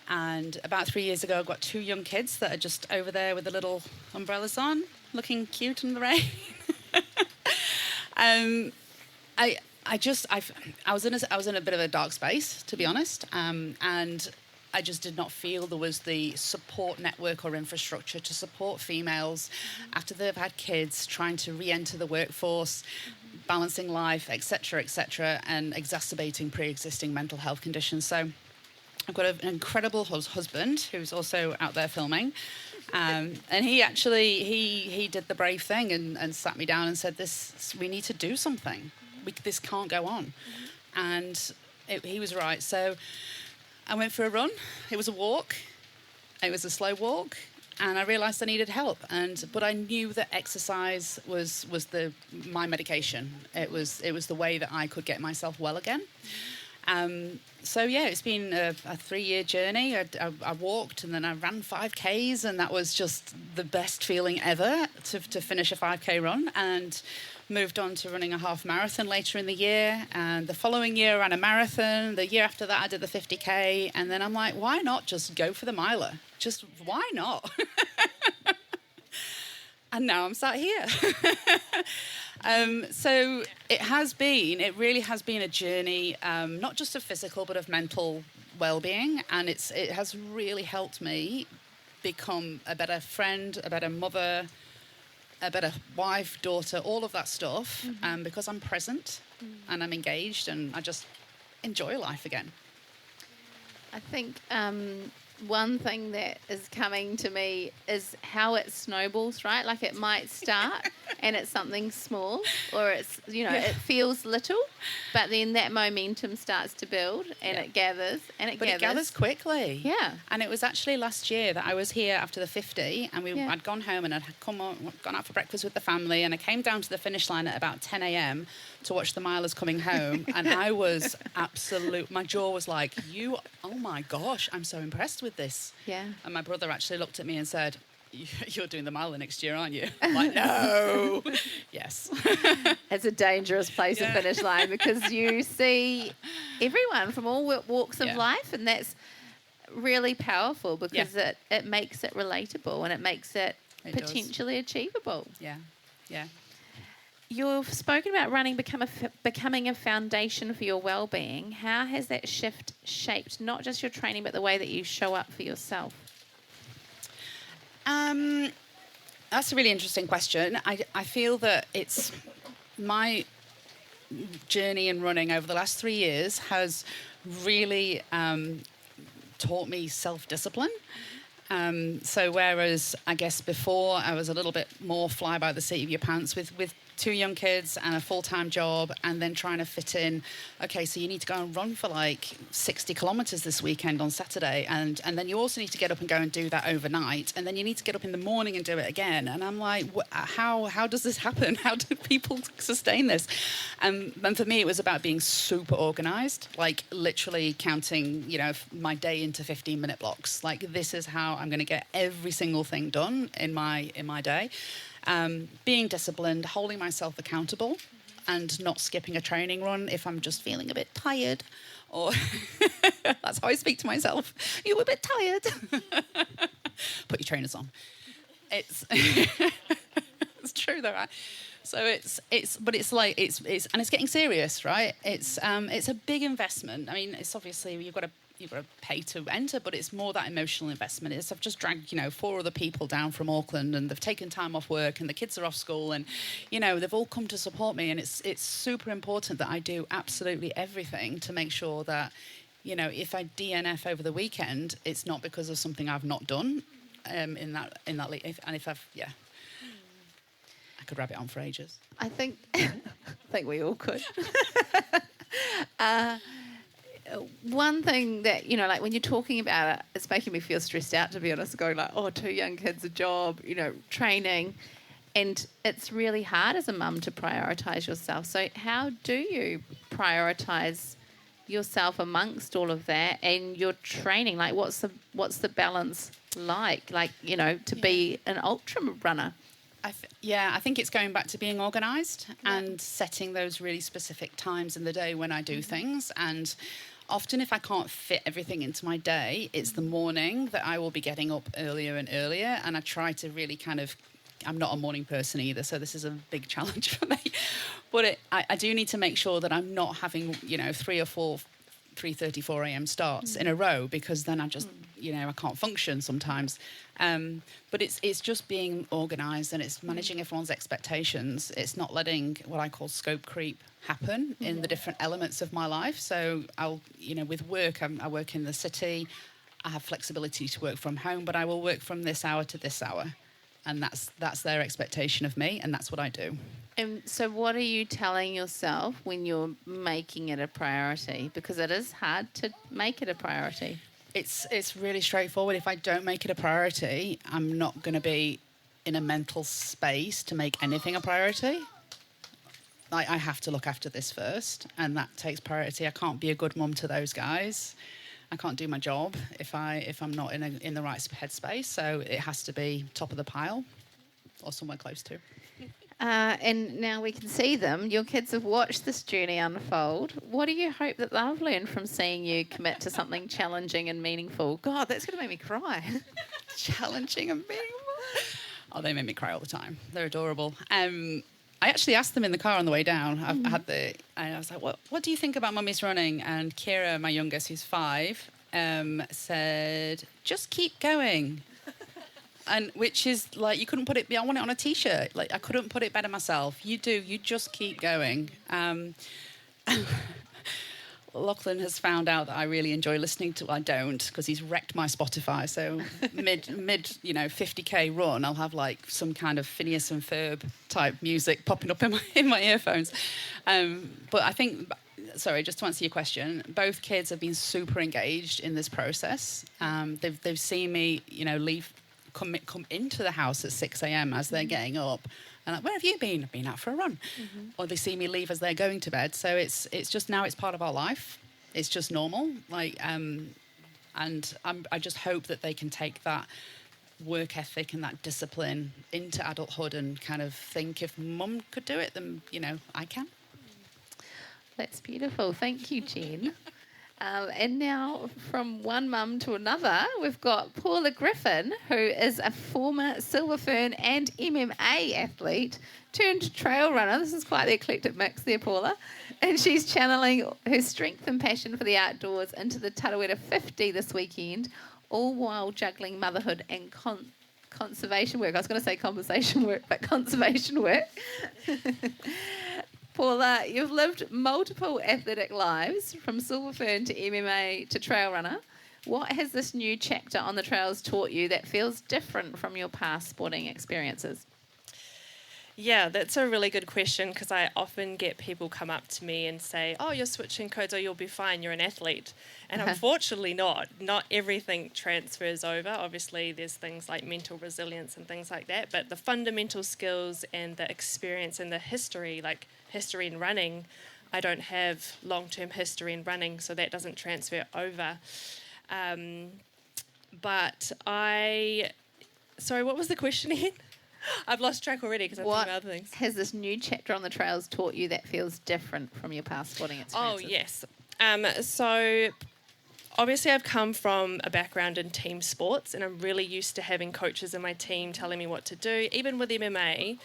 And about 3 years ago, I've got two young kids that are just over there with the little umbrellas on, looking cute in the rain. I was in a bit of a dark space, to be honest, and I just did not feel there was the support network or infrastructure to support females after they've had kids, trying to re-enter the workforce, balancing life, etc., and exacerbating pre-existing mental health conditions. So I've got an incredible husband who's also out there filming. And he actually, he did the brave thing and sat me down and said, we need to do something. This can't go on. And he was right. So I went for a run. It was a walk. It was a slow walk. And I realised I needed help. But I knew that exercise was my medication. It was the way that I could get myself well again. It's been a 3-year journey. I walked and then I ran 5Ks, and that was just the best feeling ever to finish a 5K run, and moved on to running a half marathon later in the year. And the following year I ran a marathon. The year after that I did the 50K, and then I'm like, why not just go for the miler? Just why not? And now I'm sat here. So it really has been a journey, not just of physical, but of mental well-being. And it has really helped me become a better friend, a better mother, a better wife, daughter, all of that stuff, because I'm present and I'm engaged and I just enjoy life again. I think one thing that is coming to me is how it snowballs, right? Like it might start and it's something small, or it's, it feels little, but then that momentum starts to build and it gathers and it gathers. It gathers quickly. Yeah. And it was actually last year that I was here after the 50, and I'd gone home and I'd gone out for breakfast with the family, and I came down to the finish line at about 10 a.m. to watch the milers coming home, and I was my jaw was like, oh my gosh, I'm so impressed with this. Yeah. And my brother actually looked at me and said, you're doing the miler next year, aren't you? I'm like, no. Yes. It's a dangerous place to finish line because you see everyone from all walks of life, and that's really powerful because it makes it relatable and it makes it potentially achievable. Yeah, yeah. You've spoken about running becoming a foundation for your well-being. How has that shift shaped not just your training but the way that you show up for yourself? That's a really interesting question. I feel that it's my journey in running over the last 3 years has really taught me self-discipline. So whereas I guess before I was a little bit more fly by the seat of your pants with 2 young kids and a full-time job, and then trying to fit in, okay, so you need to go and run for like 60 kilometres this weekend on Saturday, and then you also need to get up and go and do that overnight, and then you need to get up in the morning and do it again. And I'm like, how does this happen? How do people sustain this? And for me, it was about being super organised, like literally counting, my day into 15-minute blocks. Like, this is how I'm going to get every single thing done in my day. Being disciplined, holding myself accountable, and not skipping a training run if I'm just feeling a bit tired, or that's how I speak to myself. You're a bit tired. Put your trainers on. It's it's true though, right? So it's getting serious, right? It's a big investment. I mean, it's obviously you've got to pay to enter, but it's more that emotional investment. I've just dragged 4 other people down from Auckland, and they've taken time off work, and the kids are off school, and they've all come to support me, and it's super important that I do absolutely everything to make sure that if I DNF over the weekend, it's not because of something I've not done in that I could wrap it on for ages. I think we all could. One thing that, like when you're talking about it, it's making me feel stressed out, to be honest, going like, 2 young kids, a job, training. And it's really hard as a mum to prioritise yourself. So how do you prioritise yourself amongst all of that and your training? Like, what's the balance like? Like, to be an ultra runner? I think it's going back to being organised and setting those really specific times in the day when I do things. And often if I can't fit everything into my day, it's the morning that I will be getting up earlier and earlier. And I try to really I'm not a morning person either, so this is a big challenge for me. But I do need to make sure that I'm not having, 3 or 4 3:30, 4 a.m. starts in a row, because then I just, I can't function sometimes. But it's just being organised, and it's managing everyone's expectations. It's not letting what I call scope creep happen in the different elements of my life. So I'll, with work, I work in the city. I have flexibility to work from home, but I will work from this hour to this hour. And that's their expectation of me, and that's what I do. And so what are you telling yourself when you're making it a priority? Because it is hard to make it a priority. It's really straightforward. If I don't make it a priority, I'm not going to be in a mental space to make anything a priority. I have to look after this first, and that takes priority. I can't be a good mum to those guys. I can't do my job if I'm not in the right headspace. So it has to be top of the pile, or somewhere close to. And now we can see them. Your kids have watched this journey unfold. What do you hope that they've learned from seeing you commit to something challenging and meaningful? God, that's going to make me cry. Challenging and meaningful. Oh, they make me cry all the time. They're adorable. I actually asked them in the car on the way down. I was like, what do you think about Mummy's running? And Kira, my youngest, who's 5, said, just keep going. And which is like, you couldn't put it, I want it on a T-shirt. Like, I couldn't put it better myself. You just keep going. Lachlan has found out that I really enjoy listening to, I don't, because he's wrecked my Spotify. So mid 50K run, I'll have like some kind of Phineas and Ferb type music popping up in my earphones. But I think, sorry, just to answer your question, both kids have been super engaged in this process. They've seen me, leave come into the house at 6 a.m. as they're getting up. And like, where have you been? I've been out for a run. Or they see me leave as they're going to bed. So it's just now it's part of our life. It's just normal. And I just hope that they can take that work ethic and that discipline into adulthood and kind of think, if mum could do it, then, I can. That's beautiful. Thank you, Jen. And now from one mum to another, we've got Paula Griffin, who is a former Silver Fern and MMA athlete turned trail runner. This is quite the eclectic mix there, Paula. And she's channeling her strength and passion for the outdoors into the Tarawera 50 this weekend, all while juggling motherhood and conservation work. I was going to say conversation work, but conservation work. Paula, you've lived multiple athletic lives, from Silver Fern to MMA to trail runner. What has this new chapter on the trails taught you that feels different from your past sporting experiences? Yeah, that's a really good question, because I often get people come up to me and say, oh, you're switching codes, or you'll be fine, you're an athlete. And unfortunately not. Not everything transfers over. Obviously, there's things like mental resilience and things like that, but the fundamental skills and the experience and the history, like history in running, I don't have long-term history in running, so that doesn't transfer over. Sorry, what was the question again? I've lost track already because I'm thinking about other things. Has this new chapter on the trails taught you that feels different from your past sporting experiences? Oh, yes. So obviously I've come from a background in team sports, and I'm really used to having coaches in my team telling me what to do. Even with MMA,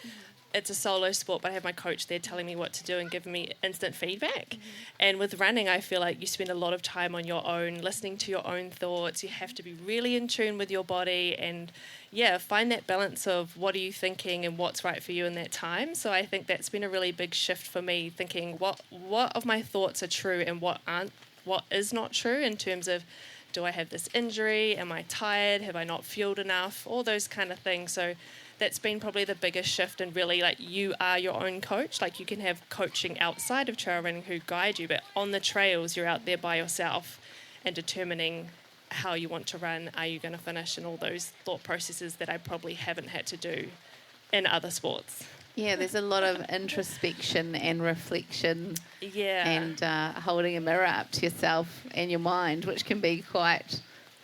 it's a solo sport, but I have my coach there telling me what to do and giving me instant feedback. And with running, I feel like you spend a lot of time on your own, listening to your own thoughts. You have to be really in tune with your body and, find that balance of what are you thinking and what's right for you in that time. So I think that's been a really big shift for me, thinking what of my thoughts are true and what is not true, in terms of, do I have this injury? Am I tired? Have I not fueled enough? All those kind of things. So that's been probably the biggest shift, and really, like, you are your own coach. Like, you can have coaching outside of trail running who guide you, but on the trails, you're out there by yourself and determining how you want to run, are you going to finish, and all those thought processes that I probably haven't had to do in other sports. Yeah, there's a lot of introspection and reflection. Yeah. And holding a mirror up to yourself and your mind, which can be quite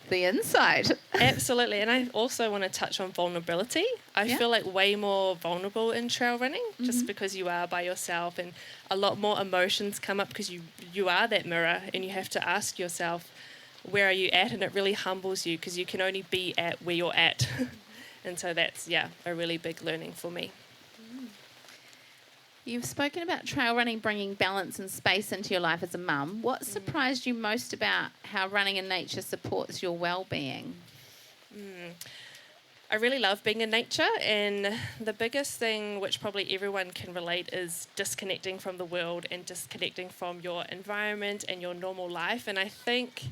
the insight. Absolutely. And I also want to touch on vulnerability. I feel like way more vulnerable in trail running, just because you are by yourself, and a lot more emotions come up because you are that mirror, and you have to ask yourself, where are you at? And it really humbles you, because you can only be at where you're at. And so that's, a really big learning for me. You've spoken about trail running bringing balance and space into your life as a mum. What surprised you most about how running in nature supports your well-being? I really love being in nature, and the biggest thing, which probably everyone can relate, is disconnecting from the world and disconnecting from your environment and your normal life. And I think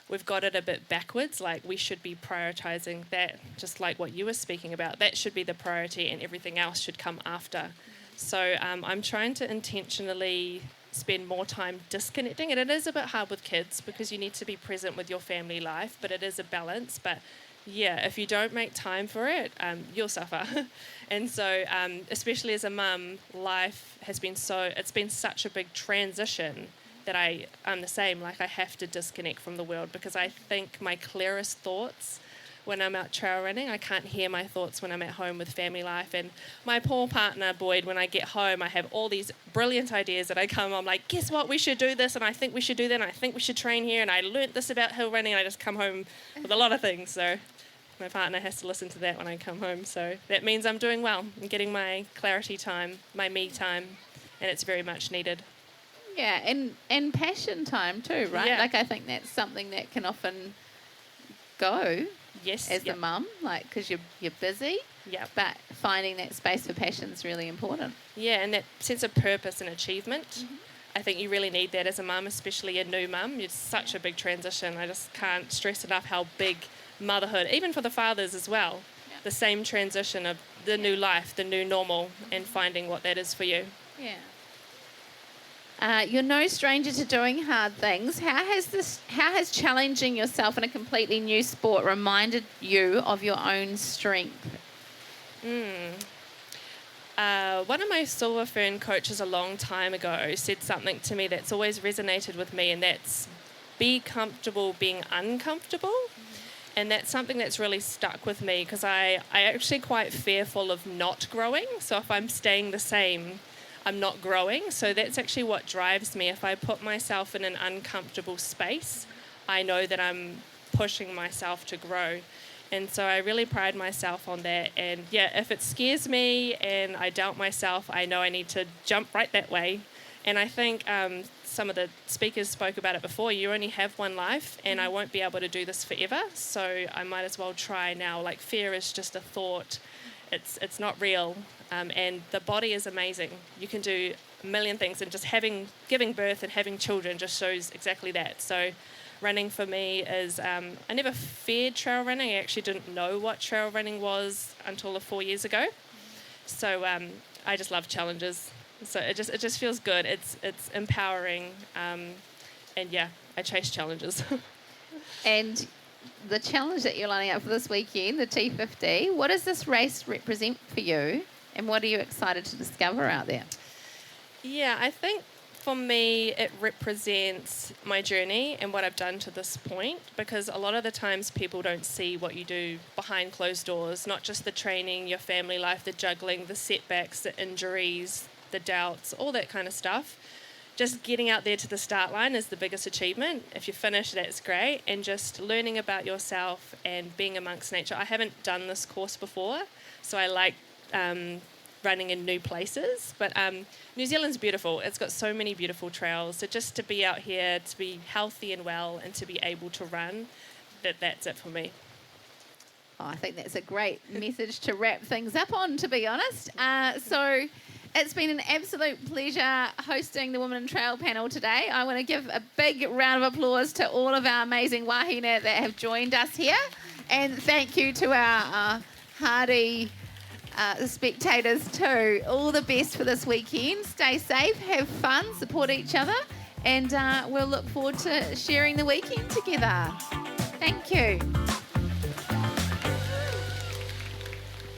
we've got it a bit backwards. Like, we should be prioritizing that, just like what you were speaking about. That should be the priority, and everything else should come after. So I'm trying to intentionally spend more time disconnecting, and it is a bit hard with kids because you need to be present with your family life, but it is a balance. But if you don't make time for it, you'll suffer. And so especially as a mum, life has been it's been such a big transition that I'm the same. Like, I have to disconnect from the world, because I think my clearest thoughts when I'm out trail running, I can't hear my thoughts when I'm at home with family life. And my poor partner, Boyd, when I get home, I have all these brilliant ideas that I'm like, guess what, we should do this, and I think we should do that, and I think we should train here, and I learnt this about hill running, and I just come home with a lot of things. So my partner has to listen to that when I come home. So that means I'm doing well. I'm getting my clarity time, my me time, and it's very much needed. Yeah, and passion time too, right? Yeah. Like, I think that's something that can often go as a mum, like, because you're busy. Yeah. But finding that space for passion is really important. Yeah, and that sense of purpose and achievement. I think you really need that as a mum, especially a new mum. It's such a big transition. I just can't stress enough how big motherhood, even for the fathers as well, the same transition of the new life, the new normal, and finding what that is for you. Yeah. You're no stranger to doing hard things. How has challenging yourself in a completely new sport reminded you of your own strength? One of my silver fern coaches a long time ago said something to me that's always resonated with me, and that's be comfortable being uncomfortable. And that's something that's really stuck with me because I actually quite fearful of not growing. So if I'm staying the same, I'm not growing. So that's actually what drives me. If I put myself in an uncomfortable space, I know that I'm pushing myself to grow. And so I really pride myself on that. And yeah, if it scares me and I doubt myself, I know I need to jump right that way. And I think some of the speakers spoke about it before. You only have one life, and I won't be able to do this forever. So I might as well try now. Like, fear is just a thought. It's not real. And the body is amazing. You can do a million things, and just giving birth and having children just shows exactly that. So running for me is, I never feared trail running. I actually didn't know what trail running was until 4 years ago. So I just love challenges. So it just feels good. It's empowering, and yeah, I chase challenges. And the challenge that you're lining up for this weekend, the T50, what does this race represent for you, and what are you excited to discover out there? Yeah, I think for me it represents my journey and what I've done to this point, because a lot of the times people don't see what you do behind closed doors, not just the training, your family life, the juggling, the setbacks, the injuries, the doubts, all that kind of stuff. Just getting out there to the start line is the biggest achievement. If you finish, that's great. And just learning about yourself and being amongst nature. I haven't done this course before, so I like running in new places. But New Zealand's beautiful. It's got so many beautiful trails. So just to be out here, to be healthy and well, and to be able to run, that's it for me. Oh, I think that's a great message to wrap things up on, to be honest. So it's been an absolute pleasure hosting the Women in Trail panel today. I want to give a big round of applause to all of our amazing wahine that have joined us here. And thank you to our hardy spectators too. All the best for this weekend. Stay safe, have fun, support each other, and we'll look forward to sharing the weekend together. Thank you.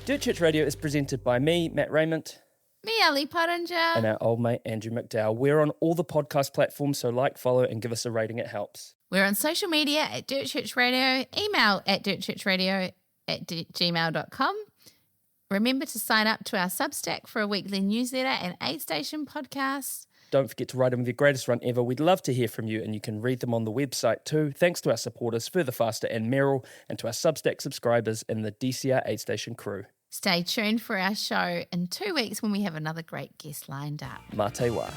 Dirt Church Radio is presented by me, Matt Rayment. Me, Ali Pottinger. And our old mate, Andrew McDowell. We're on all the podcast platforms, so like, follow, and give us a rating. It helps. We're on social media at Dirt Church Radio, email at dirtchurchradio@gmail.com. Remember to sign up to our Substack for a weekly newsletter and Aid Station podcast. Don't forget to write in with your greatest run ever. We'd love to hear from you, and you can read them on the website too. Thanks to our supporters, Further, Faster and Mierow, and to our Substack subscribers and the DCR Aid Station crew. Stay tuned for our show in 2 weeks when we have another great guest lined up. Mā te wā.